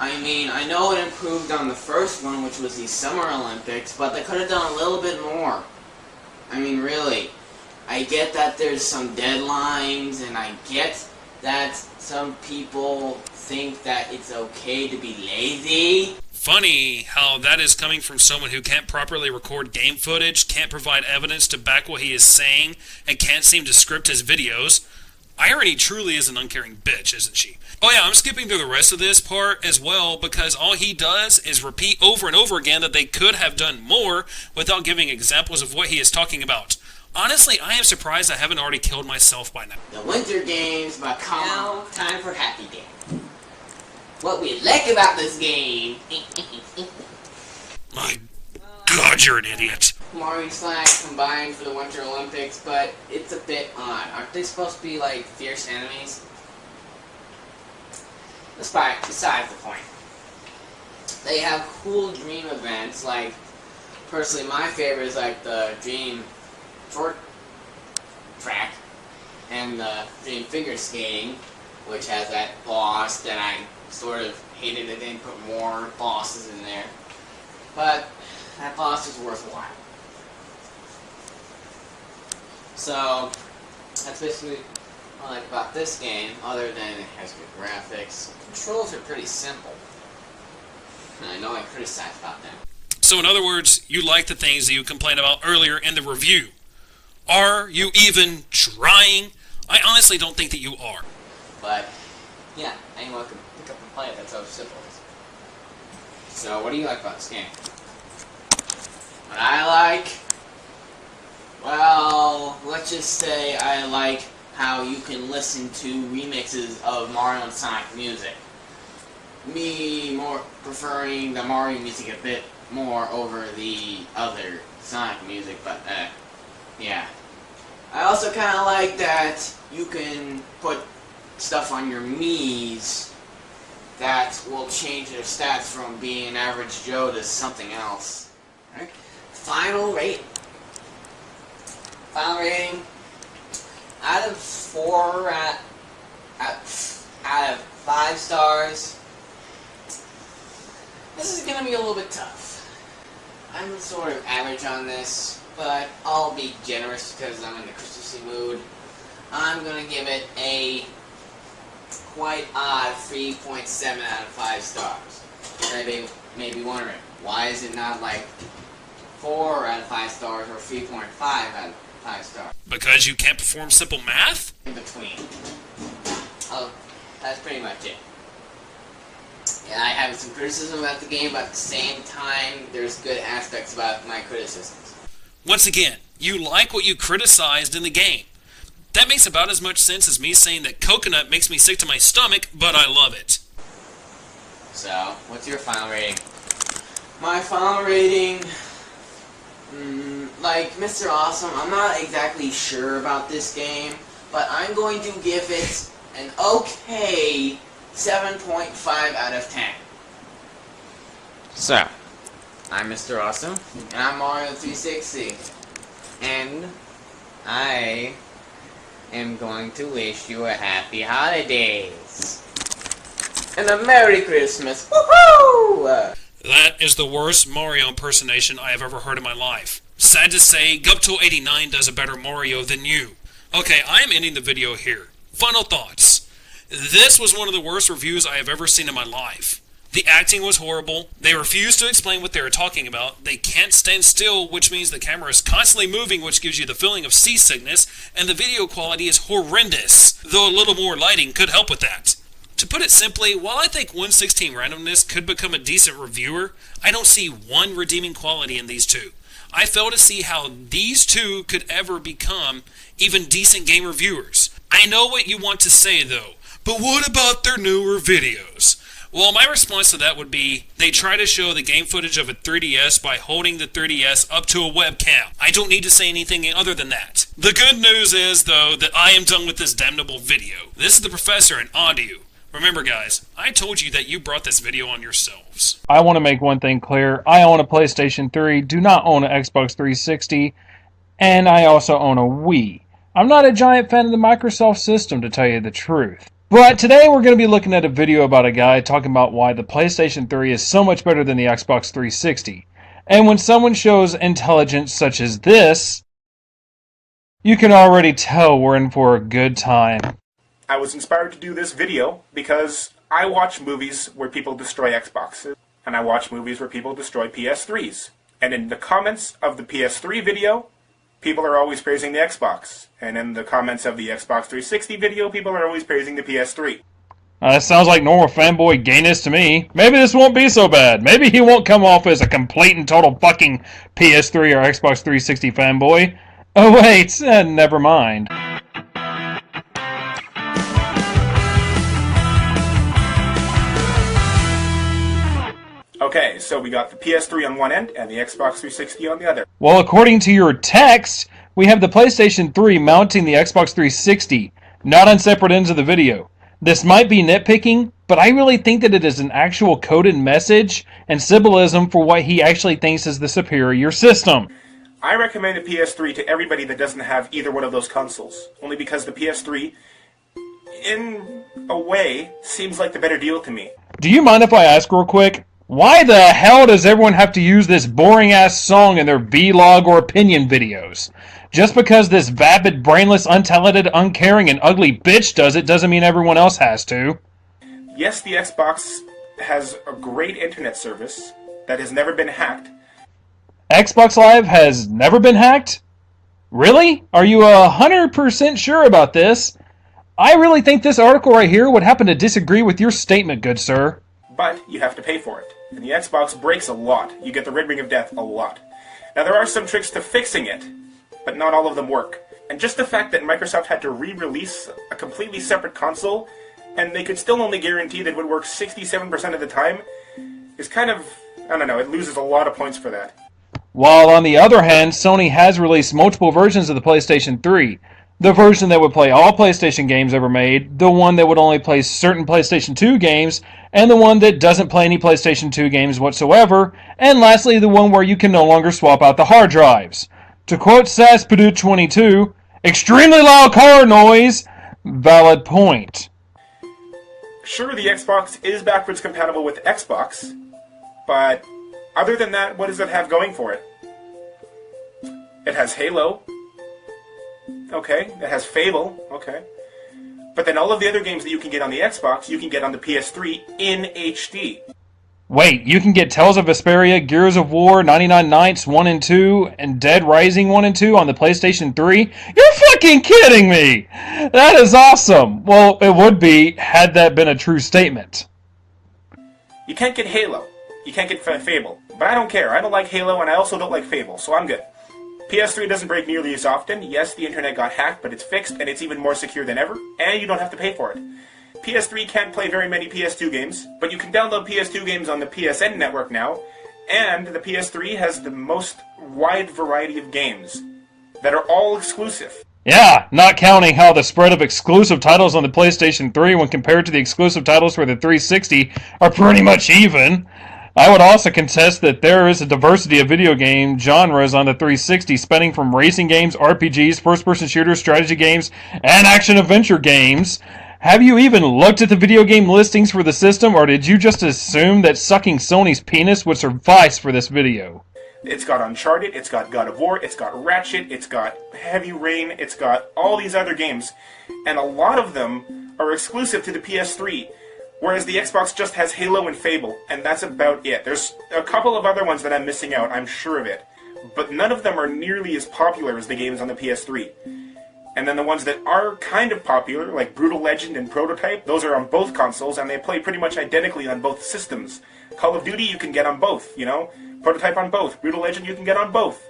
I mean, I know it improved on the first one, which was the Summer Olympics, but they could have done a little bit more. I mean, really. I get that there's some deadlines, and I get that some people think that it's okay to be lazy. Funny how that is coming from someone who can't properly record game footage, can't provide evidence to back what he is saying, and can't seem to script his videos. Irony truly is an uncaring bitch, isn't she? Oh yeah, I'm skipping through the rest of this part as well because all he does is repeat over and over again that they could have done more without giving examples of what he is talking about. Honestly, I am surprised I haven't already killed myself by now. The Winter Games, but now time for Happy Day. What we like about this game... My God, you're an idiot. Mario and Slash combined for the Winter Olympics, but it's a bit odd. Aren't they supposed to be like fierce enemies? Besides the point. They have cool dream events, like, personally my favorite is like the Dream Short Track and the Dream Figure Skating, which has that boss that I sort of hated that they didn't put more bosses in there. But that boss is worthwhile. So, that's basically what I like about this game, other than it has good graphics. Controls are pretty simple. And I know I criticized about them. So in other words, you like the things that you complained about earlier in the review. Are you even trying? I honestly don't think that you are. But, yeah, anyone can pick up and play it, that's how simple it is. So, what do you like about this game? What I like? Well, let's just say I like how you can listen to remixes of Mario and Sonic music. Me more preferring the Mario music a bit more over the other Sonic music, but yeah. I also kind of like that you can put stuff on your Miis that will change their stats from being an average Joe to something else. Right? Final rating. Final rating. Out of 5 stars. This is gonna be a little bit tough. I'm sort of average on this, but I'll be generous because I'm in the Christmassy mood. I'm gonna give it a quite odd 3.7 out of 5 stars. You may be wondering, why is it not like 4 out of 5 stars or 3.5 out of 5 stars? Because you can't perform simple math? In between. Oh, that's pretty much it. Yeah, I have some criticism about the game, but at the same time, there's good aspects about my criticisms. Once again, you like what you criticized in the game. That makes about as much sense as me saying that coconut makes me sick to my stomach, but I love it. So, what's your final rating? My final rating... like Mr. Awesome, I'm not exactly sure about this game, but I'm going to give it an okay 7.5 out of 10. So, I'm Mr. Awesome, and I'm Mario360, and I am going to wish you a happy holidays. And a Merry Christmas. Woohoo! That is the worst Mario impersonation I have ever heard in my life. Sad to say, Gupto89 does a better Mario than you. Okay, I am ending the video here. Final thoughts. This was one of the worst reviews I have ever seen in my life. The acting was horrible. They refused to explain what they were talking about. They can't stand still, which means the camera is constantly moving, which gives you the feeling of seasickness, and the video quality is horrendous, though a little more lighting could help with that. To put it simply, while I think 116 randomness could become a decent reviewer, I don't see one redeeming quality in these two. I fail to see how these two could ever become even decent game reviewers. I know what you want to say though, but what about their newer videos? Well, my response to that would be, they try to show the game footage of a 3DS by holding the 3DS up to a webcam. I don't need to say anything other than that. The good news is, though, that I am done with this damnable video. This is the Professor in audio. Remember guys, I told you that you brought this video on yourselves. I want to make one thing clear. I own a PlayStation 3, do not own an Xbox 360, and I also own a Wii. I'm not a giant fan of the Microsoft system, to tell you the truth. But today we're going to be looking at a video about a guy talking about why the PlayStation 3 is so much better than the Xbox 360. And when someone shows intelligence such as this, you can already tell we're in for a good time. I was inspired to do this video because I watch movies where people destroy Xboxes, and I watch movies where people destroy PS3s. And in the comments of the PS3 video, people are always praising the Xbox. And in the comments of the Xbox 360 video, people are always praising the PS3. That sounds like normal fanboy gayness to me. Maybe this won't be so bad. Maybe he won't come off as a complete and total fucking PS3 or Xbox 360 fanboy. Oh wait, never mind. Okay, so we got the PS3 on one end and the Xbox 360 on the other. Well, according to your text, we have the PlayStation 3 mounting the Xbox 360, not on separate ends of the video. This might be nitpicking, but I really think that it is an actual coded message and symbolism for what he actually thinks is the superior system. I recommend the PS3 to everybody that doesn't have either one of those consoles, only because the PS3, in a way, seems like the better deal to me. Do you mind if I ask real quick? Why the hell does everyone have to use this boring-ass song in their vlog or opinion videos? Just because this vapid, brainless, untalented, uncaring, and ugly bitch does it doesn't mean everyone else has to. Yes, the Xbox has a great internet service that has never been hacked. Xbox Live has never been hacked? Really? Are you 100% sure about this? I really think this article right here would happen to disagree with your statement, good sir. But you have to pay for it. And the Xbox breaks a lot. You get the red ring of death a lot. Now there are some tricks to fixing it, but not all of them work. And just the fact that Microsoft had to re-release a completely separate console, and they could still only guarantee that it would work 67% of the time, is kind of, I don't know, it loses a lot of points for that. While on the other hand, Sony has released multiple versions of the PlayStation 3. The version that would play all PlayStation games ever made, the one that would only play certain PlayStation 2 games, and the one that doesn't play any PlayStation 2 games whatsoever, and lastly the one where you can no longer swap out the hard drives. To quote Saspadu22, extremely loud car noise, valid point. Sure, the Xbox is backwards compatible with Xbox, but other than that, what does it have going for it? It has Halo. Okay, it has Fable, okay. But then all of the other games that you can get on the Xbox, you can get on the PS3 in HD. Wait, you can get Tales of Vesperia, Gears of War, 99 Nights 1 and 2, and Dead Rising 1 and 2 on the PlayStation 3? You're fucking kidding me! That is awesome! Well, it would be, had that been a true statement. You can't get Halo. You can't get Fable. But I don't care. I don't like Halo, and I also don't like Fable, so I'm good. PS3 doesn't break nearly as often. Yes, the internet got hacked, but it's fixed, and it's even more secure than ever, and you don't have to pay for it. PS3 can't play very many PS2 games, but you can download PS2 games on the PSN network now, and the PS3 has the most wide variety of games that are all exclusive. Yeah, not counting how the spread of exclusive titles on the PlayStation 3 when compared to the exclusive titles for the 360 are pretty much even. I would also contest that there is a diversity of video game genres on the 360, spanning from racing games, RPGs, first-person shooters, strategy games, and action-adventure games. Have you even looked at the video game listings for the system, or did you just assume that sucking Sony's penis would suffice for this video? It's got Uncharted, it's got God of War, it's got Ratchet, it's got Heavy Rain, it's got all these other games, and a lot of them are exclusive to the PS3, whereas the Xbox just has Halo and Fable, and that's about it. There's a couple of other ones that I'm missing out, I'm sure of it, but none of them are nearly as popular as the games on the PS3. And then the ones that are kind of popular, like Brutal Legend and Prototype, those are on both consoles, and they play pretty much identically on both systems. Call of Duty you can get on both, you know? Prototype on both. Brutal Legend you can get on both.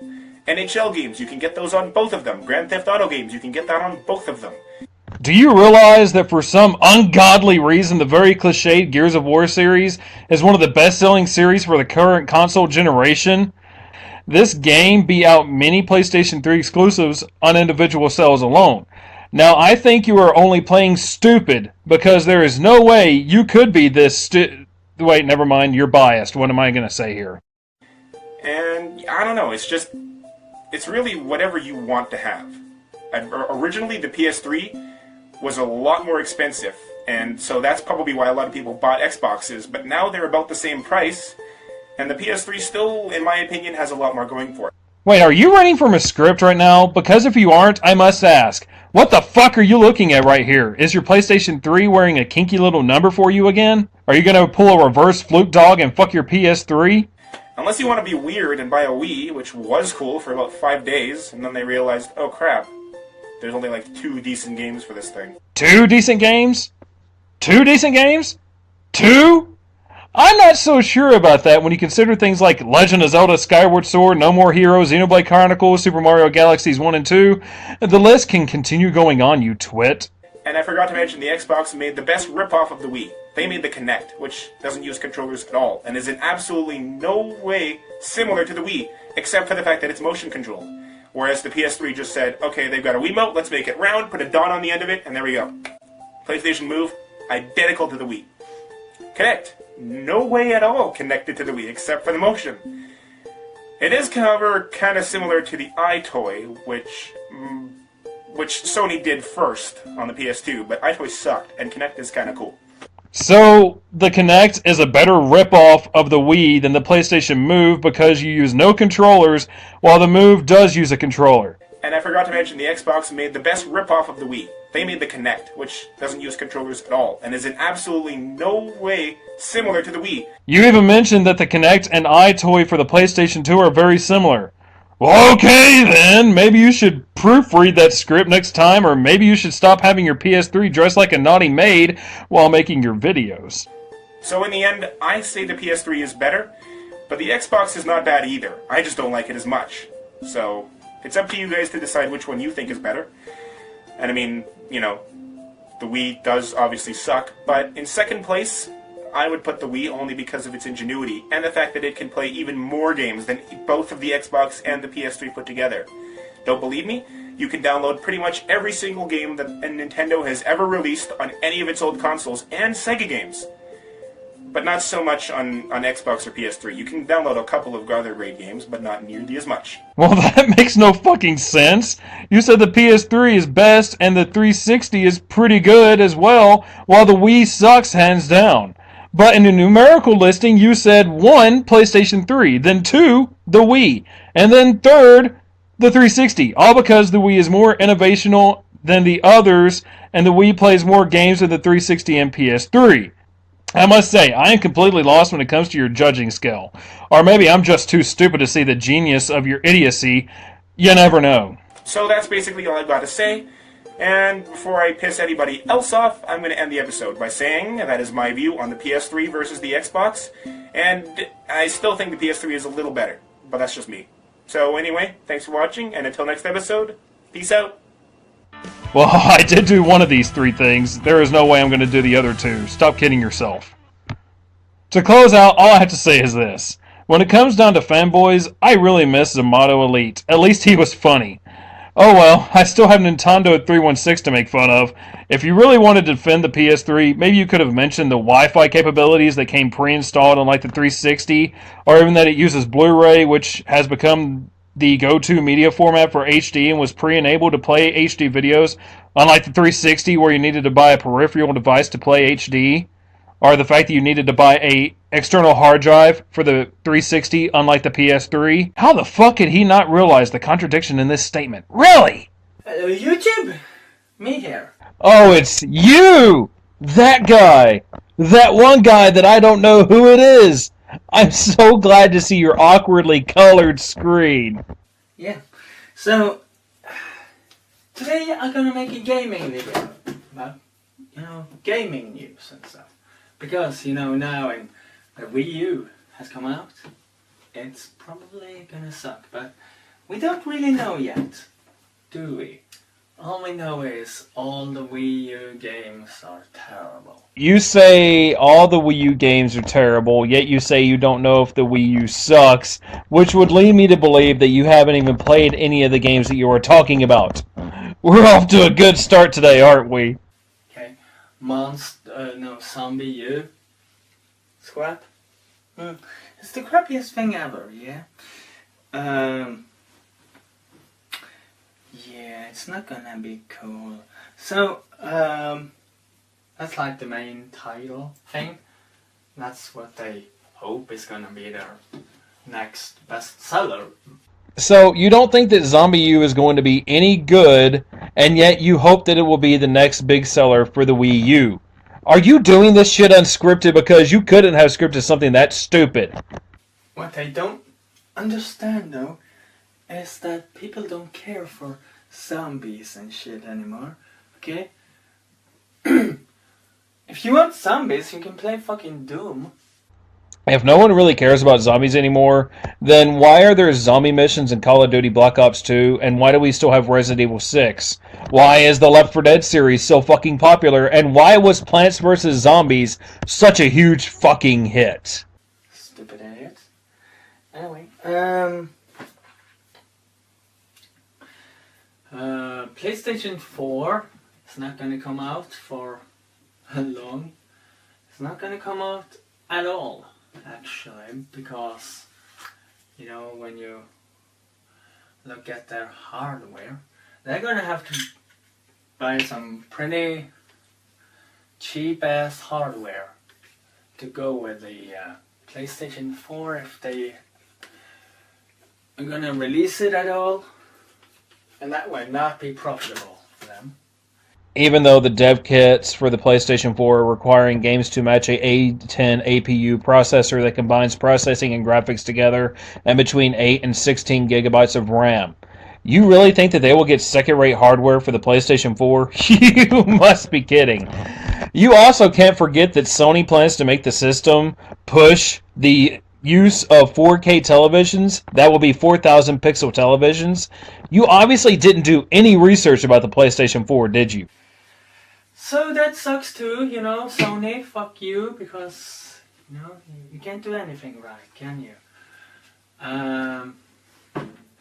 NHL games, you can get those on both of them. Grand Theft Auto games, you can get that on both of them. Do you realize that for some ungodly reason, the very cliched Gears of War series is one of the best-selling series for the current console generation? This game beat out many PlayStation 3 exclusives on individual sales alone. Now, I think you are only playing stupid, because there is no way you could be this Wait, never mind, you're biased. What am I going to say here? And, I don't know, it's really whatever you want to have. Originally, the PS3 was a lot more expensive, and so that's probably why a lot of people bought Xboxes, but now they're about the same price, and the PS3 still, in my opinion, has a lot more going for it. Wait, are you reading from a script right now? Because if you aren't, I must ask, what the fuck are you looking at right here? Is your PlayStation 3 wearing a kinky little number for you again? Are you going to pull a reverse flute dog and fuck your PS3? Unless you want to be weird and buy a Wii, which was cool for about 5 days, and then they realized, oh crap, there's only like 2 decent games for this thing. 2 decent games? 2 decent games? 2? I'm not so sure about that when you consider things like Legend of Zelda Skyward Sword, No More Heroes, Xenoblade Chronicles, Super Mario Galaxies 1 and 2. The list can continue going on, you twit. And I forgot to mention, the Xbox made the best ripoff of the Wii. They made the Kinect, which doesn't use controllers at all, and is in absolutely no way similar to the Wii, except for the fact that it's motion controlled. Whereas the PS3 just said, okay, they've got a Wiimote, let's make it round, put a dot on the end of it, and there we go. PlayStation Move, identical to the Wii. Kinect, no way at all connected to the Wii, except for the motion. It is, however, kind of similar to the iToy, which Sony did first on the PS2, but iToy sucked, and Kinect is kind of cool. So, the Kinect is a better ripoff of the Wii than the PlayStation Move because you use no controllers, while the Move does use a controller. And I forgot to mention, the Xbox made the best ripoff of the Wii. They made the Kinect, which doesn't use controllers at all, and is in absolutely no way similar to the Wii. You even mentioned that the Kinect and iToy for the PlayStation 2 are very similar. Well, okay then, maybe you should proofread that script next time, or maybe you should stop having your PS3 dressed like a naughty maid while making your videos. So in the end, I say the PS3 is better, but the Xbox is not bad either. I just don't like it as much. So, it's up to you guys to decide which one you think is better. And I mean, you know, the Wii does obviously suck, but in second place, I would put the Wii only because of its ingenuity, and the fact that it can play even more games than both of the Xbox and the PS3 put together. Don't believe me? You can download pretty much every single game that Nintendo has ever released on any of its old consoles, and Sega games. But not so much on Xbox or PS3. You can download a couple of other great games, but not nearly as much. Well, that makes no fucking sense. You said the PS3 is best, and the 360 is pretty good as well, while the Wii sucks hands down. But in the numerical listing, you said 1, PlayStation 3, then 2, the Wii, and then 3rd, the 360, all because the Wii is more innovational than the others, and the Wii plays more games than the 360 and PS3. I must say, I am completely lost when it comes to your judging skill. Or maybe I'm just too stupid to see the genius of your idiocy. You never know. So that's basically all I've got to say. And before I piss anybody else off, I'm going to end the episode by saying that is my view on the PS3 versus the Xbox. And I still think the PS3 is a little better, but that's just me. So anyway, thanks for watching, and until next episode, peace out. Well, I did do one of these 3 things. There is no way I'm going to do the other 2. Stop kidding yourself. To close out, all I have to say is this. When it comes down to fanboys, I really miss Zamato Elite. At least he was funny. Oh well, I still have Nintendo 316 to make fun of. If you really wanted to defend the PS3, maybe you could have mentioned the Wi-Fi capabilities that came pre-installed on like the 360, or even that it uses Blu-ray, which has become the go-to media format for HD and was pre-enabled to play HD videos, unlike the 360 where you needed to buy a peripheral device to play HD, or the fact that you needed to buy a external hard drive for the 360, unlike the PS3. How the fuck could he not realize the contradiction in this statement? Really? Hello, YouTube. Me here. Oh, it's you! That guy! That one guy that I don't know who it is! I'm so glad to see your awkwardly colored screen. Yeah. So, today I'm gonna make a gaming video about, gaming news and stuff. Because, now when the Wii U has come out, it's probably gonna suck. But we don't really know yet, do we? All we know is all the Wii U games are terrible. You say all the Wii U games are terrible, yet you say you don't know if the Wii U sucks, which would lead me to believe that you haven't even played any of the games that you are talking about. We're off to a good start today, aren't we? Okay. Zombie U. Scrap. It's the crappiest thing ever, yeah? Yeah, it's not gonna be cool. So, that's like the main title thing. That's what they hope is gonna be their next bestseller. So, you don't think that Zombie U is going to be any good, and yet you hope that it will be the next big seller for the Wii U. Are you doing this shit unscripted because you couldn't have scripted something that stupid? What I don't understand, though, is that people don't care for zombies and shit anymore, okay? If you want zombies, you can play fucking Doom. If no one really cares about zombies anymore, then why are there zombie missions in Call of Duty Black Ops 2, and why do we still have Resident Evil 6? Why is the Left 4 Dead series so fucking popular, and why was Plants vs. Zombies such a huge fucking hit? Stupid idiots. Anyway, PlayStation 4 is not going to come out for long. It's not going to come out at all, actually, because, when you look at their hardware, they're going to have to buy some pretty cheap-ass hardware to go with the PlayStation 4 if they are going to release it at all. And that would not be profitable for them. Even though the dev kits for the PlayStation 4 are requiring games to match a A10 APU processor that combines processing and graphics together and between 8 and 16 gigabytes of RAM. You really think that they will get second-rate hardware for the PlayStation 4? You must be kidding. You also can't forget that Sony plans to make the system push the use of 4K televisions. That will be 4,000 pixel televisions. You obviously didn't do any research about the PlayStation 4, did you? So that sucks too, Sony, fuck you, because, you can't do anything right, can you?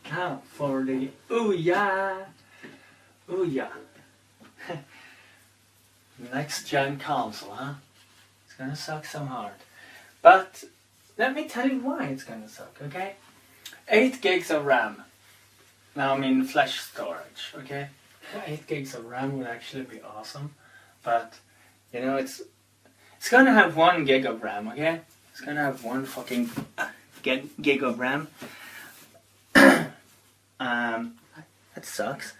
Now, for the Ouya, next gen console, huh? It's gonna suck so hard. But, let me tell you why it's gonna suck, okay? 8 gigs of RAM. Now, I mean flash storage, okay? 8 gigs of RAM would actually be awesome. But, it's gonna have 1 gig of RAM, okay? It's gonna have 1 fucking gig of RAM. That sucks.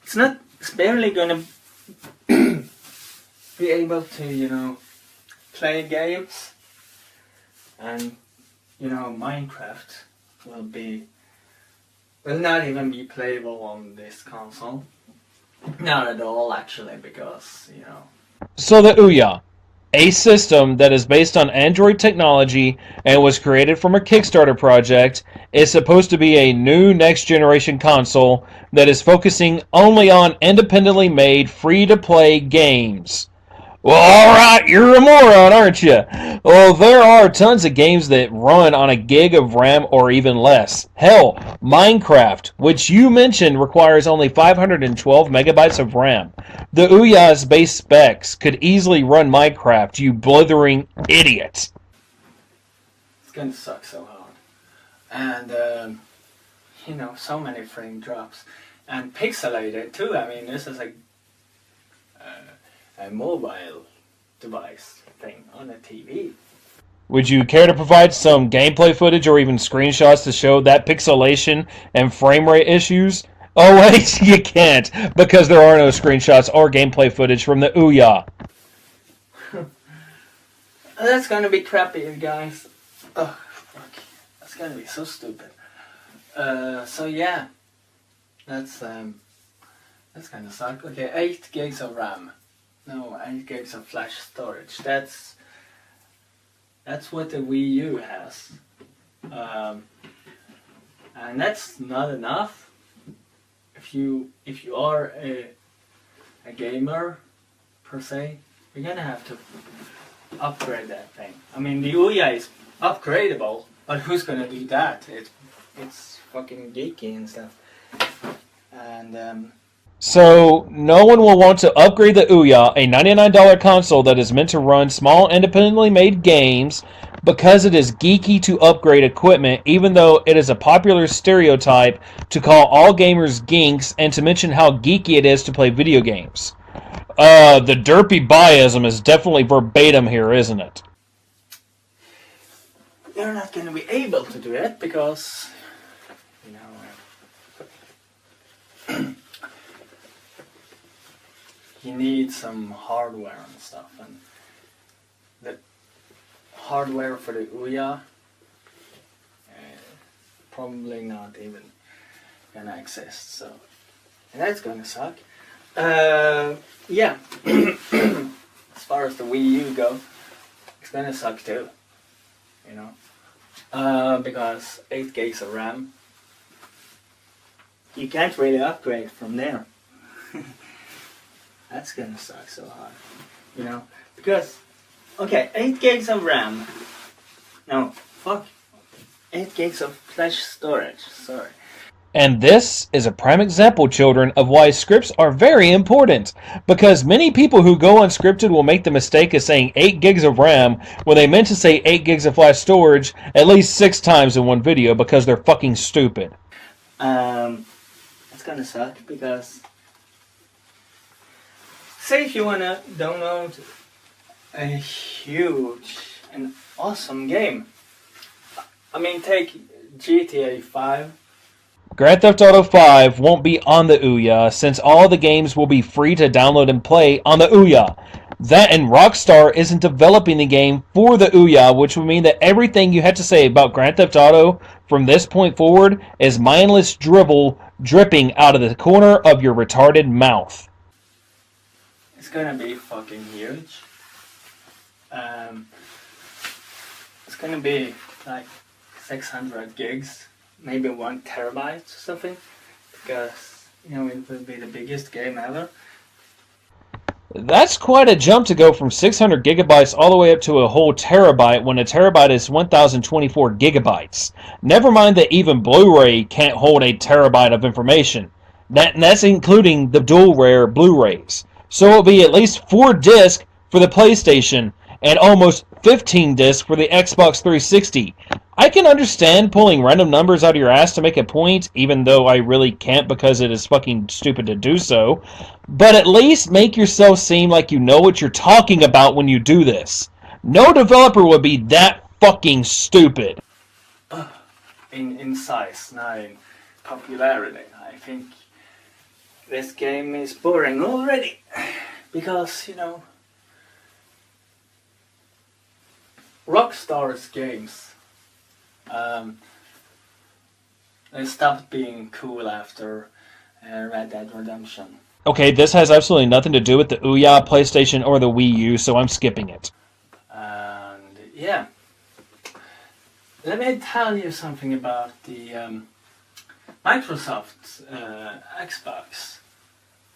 It's barely gonna be able to, play games. And, Minecraft will not even be playable on this console. Not at all, actually, because, So the Ouya, a system that is based on Android technology and was created from a Kickstarter project, is supposed to be a new next-generation console that is focusing only on independently made, free-to-play games. Well, alright, you're a moron, aren't you? Well, there are tons of games that run on a gig of RAM or even less. Hell, Minecraft, which you mentioned requires only 512 megabytes of RAM. The Ouya's base specs could easily run Minecraft, you blithering idiot. It's gonna suck so hard. And, you know, so many frame drops. And pixelated too. I mean, this is a mobile device thing on a TV. Would you care to provide some gameplay footage or even screenshots to show that pixelation and frame rate issues? Oh wait, you can't, because there are no screenshots or gameplay footage from the Ouya. That's gonna be crappy, guys. Oh, fuck. That's gonna be so stupid. So yeah. That's gonna suck. Okay, 8 gigs of RAM. No, 8 gigs of flash storage. That's what the Wii U has. And that's not enough. If you are a gamer per se, you're gonna have to upgrade that thing. I mean, the Ouya is upgradable, but who's gonna do that? It's fucking geeky and stuff. And So, no one will want to upgrade the Ouya, a $99 console that is meant to run small, independently made games, because it is geeky to upgrade equipment, even though it is a popular stereotype to call all gamers geeks and to mention how geeky it is to play video games. The derpy biasm is definitely verbatim here, isn't it? you're not going to be able to do it because, you know, you need some hardware and stuff, and the hardware for the Ouya probably not even gonna exist, so that's gonna suck. Yeah, as far as the Wii U go, it's gonna suck too, you know, because 8 gigs of RAM, you can't really upgrade from there. That's gonna suck so hard, you know, because, okay, 8 gigs of RAM, no, fuck, 8 gigs of flash storage, sorry. And this is a prime example, children, of why scripts are very important. Because many people who go unscripted will make the mistake of saying 8 gigs of RAM when they meant to say 8 gigs of flash storage at least 6 times in one video because they're fucking stupid. It's gonna suck because, say if you wanna download a huge and awesome game. I mean, take GTA 5. Grand Theft Auto 5 won't be on the Ouya since all the games will be free to download and play on the Ouya. That and Rockstar isn't developing the game for the Ouya, which would mean that everything you had to say about Grand Theft Auto from this point forward is mindless dribble dripping out of the corner of your retarded mouth. It's gonna be fucking huge. It's gonna be like 600 gigs. Maybe 1 terabyte or something, because, you know, it will be the biggest game ever. That's quite a jump to go from 600 gigabytes all the way up to a whole terabyte when a terabyte is 1024 gigabytes. Never mind that even Blu-ray can't hold a terabyte of information. That's including the dual rare Blu-rays. So it'll be at least 4 discs for the PlayStation and almost 15 discs for the Xbox 360. I can understand pulling random numbers out of your ass to make a point, even though I really can't because it is fucking stupid to do so. But at least make yourself seem like you know what you're talking about when you do this. No developer would be that fucking stupid. In size, not in popularity. I think this game is boring already. Because, you know, Rockstar's games, they stopped being cool after Red Dead Redemption. Okay, this has absolutely nothing to do with the Ouya, PlayStation, or the Wii U, so I'm skipping it. And yeah, let me tell you something about the Microsoft Xbox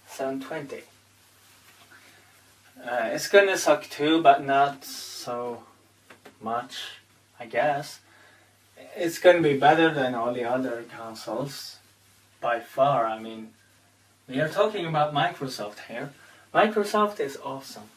720. It's gonna suck too, but not so much, I guess. It's gonna be better than all the other consoles, by far. I mean, we are talking about Microsoft here. Microsoft is awesome.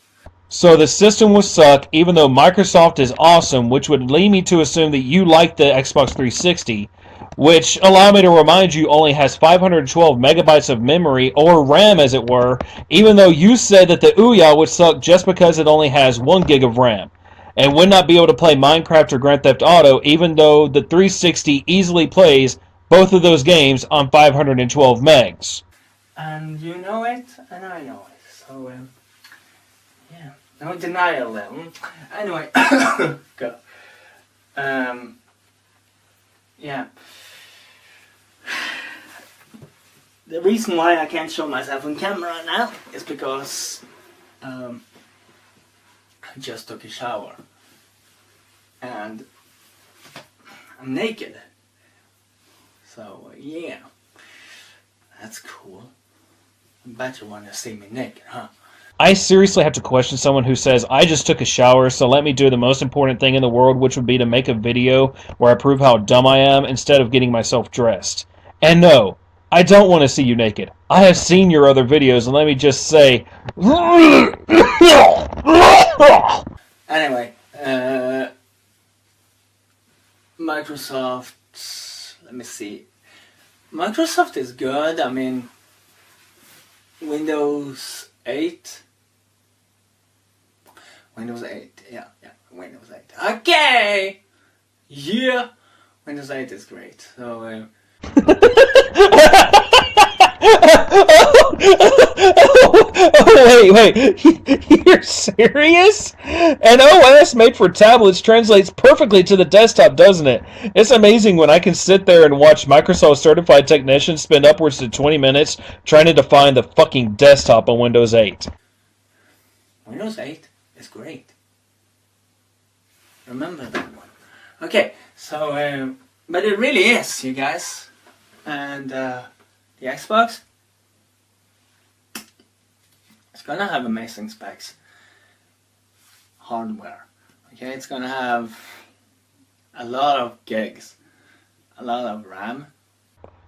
So the system will suck, even though Microsoft is awesome, which would lead me to assume that you like the Xbox 360, which, allow me to remind you, only has 512 megabytes of memory, or RAM as it were, even though you said that the Ouya would suck just because it only has 1 gig of RAM, and would not be able to play Minecraft or Grand Theft Auto, even though the 360 easily plays both of those games on 512 megs. And you know it, and I know it. So, yeah, no denial then. Anyway, go. Yeah. The reason why I can't show myself on camera now is because I just took a shower and I'm naked. So yeah, that's cool. I bet you want to see me naked, huh? I seriously have to question someone who says, I just took a shower, so let me do the most important thing in the world, which would be to make a video where I prove how dumb I am instead of getting myself dressed. And no, I don't want to see you naked. I have seen your other videos, and let me just say... Anyway, Microsoft, let me see. Microsoft is good. I mean, Windows 8. Windows 8, yeah, Windows 8. Okay! Yeah! Windows 8 is great. So, wait, you're serious? An OS made for tablets translates perfectly to the desktop, doesn't it? It's amazing when I can sit there and watch Microsoft certified technicians spend upwards to 20 minutes trying to define the fucking desktop on Windows 8. Windows 8 is great. Remember that one. Okay, so, but it really is, you guys. And, the Xbox, it's gonna have amazing specs. Hardware. Okay, it's gonna have a lot of gigs. A lot of RAM.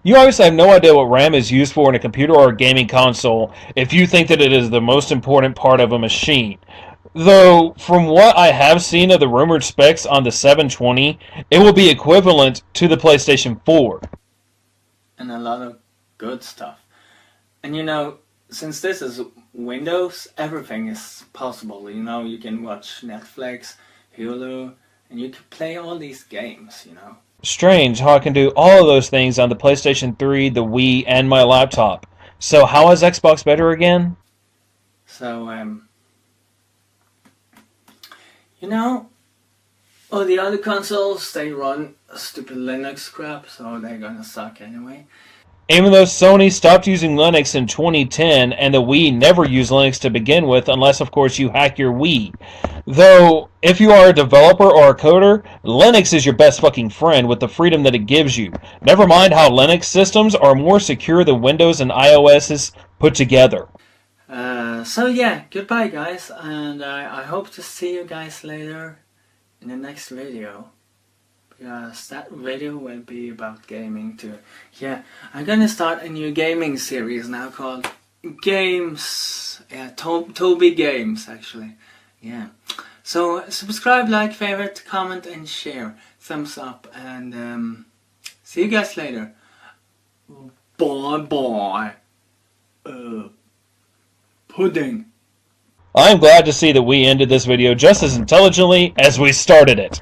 You obviously have no idea what RAM is used for in a computer or a gaming console if you think that it is the most important part of a machine. Though, from what I have seen of the rumored specs on the 720, it will be equivalent to the PlayStation 4. And a lot of good stuff. And you know, since this is Windows, everything is possible. You know, you can watch Netflix, Hulu, and you can play all these games, you know. Strange how I can do all of those things on the PlayStation 3, the Wii, and my laptop. So how is Xbox better again? So, you know, all the other consoles, they run stupid Linux crap, so they're gonna suck anyway. Even though Sony stopped using Linux in 2010, and the Wii never used Linux to begin with, unless of course you hack your Wii. Though, if you are a developer or a coder, Linux is your best fucking friend with the freedom that it gives you. Never mind how Linux systems are more secure than Windows and iOS's put together. So yeah, goodbye guys, and I hope to see you guys later in the next video. Because that video will be about gaming too. Yeah, I'm gonna start a new gaming series now called Games. Yeah, Toby Games actually. Yeah. So subscribe, like, favorite, comment and share. Thumbs up, and see you guys later. Bye bye. Pudding. I'm glad to see that we ended this video just as intelligently as we started it.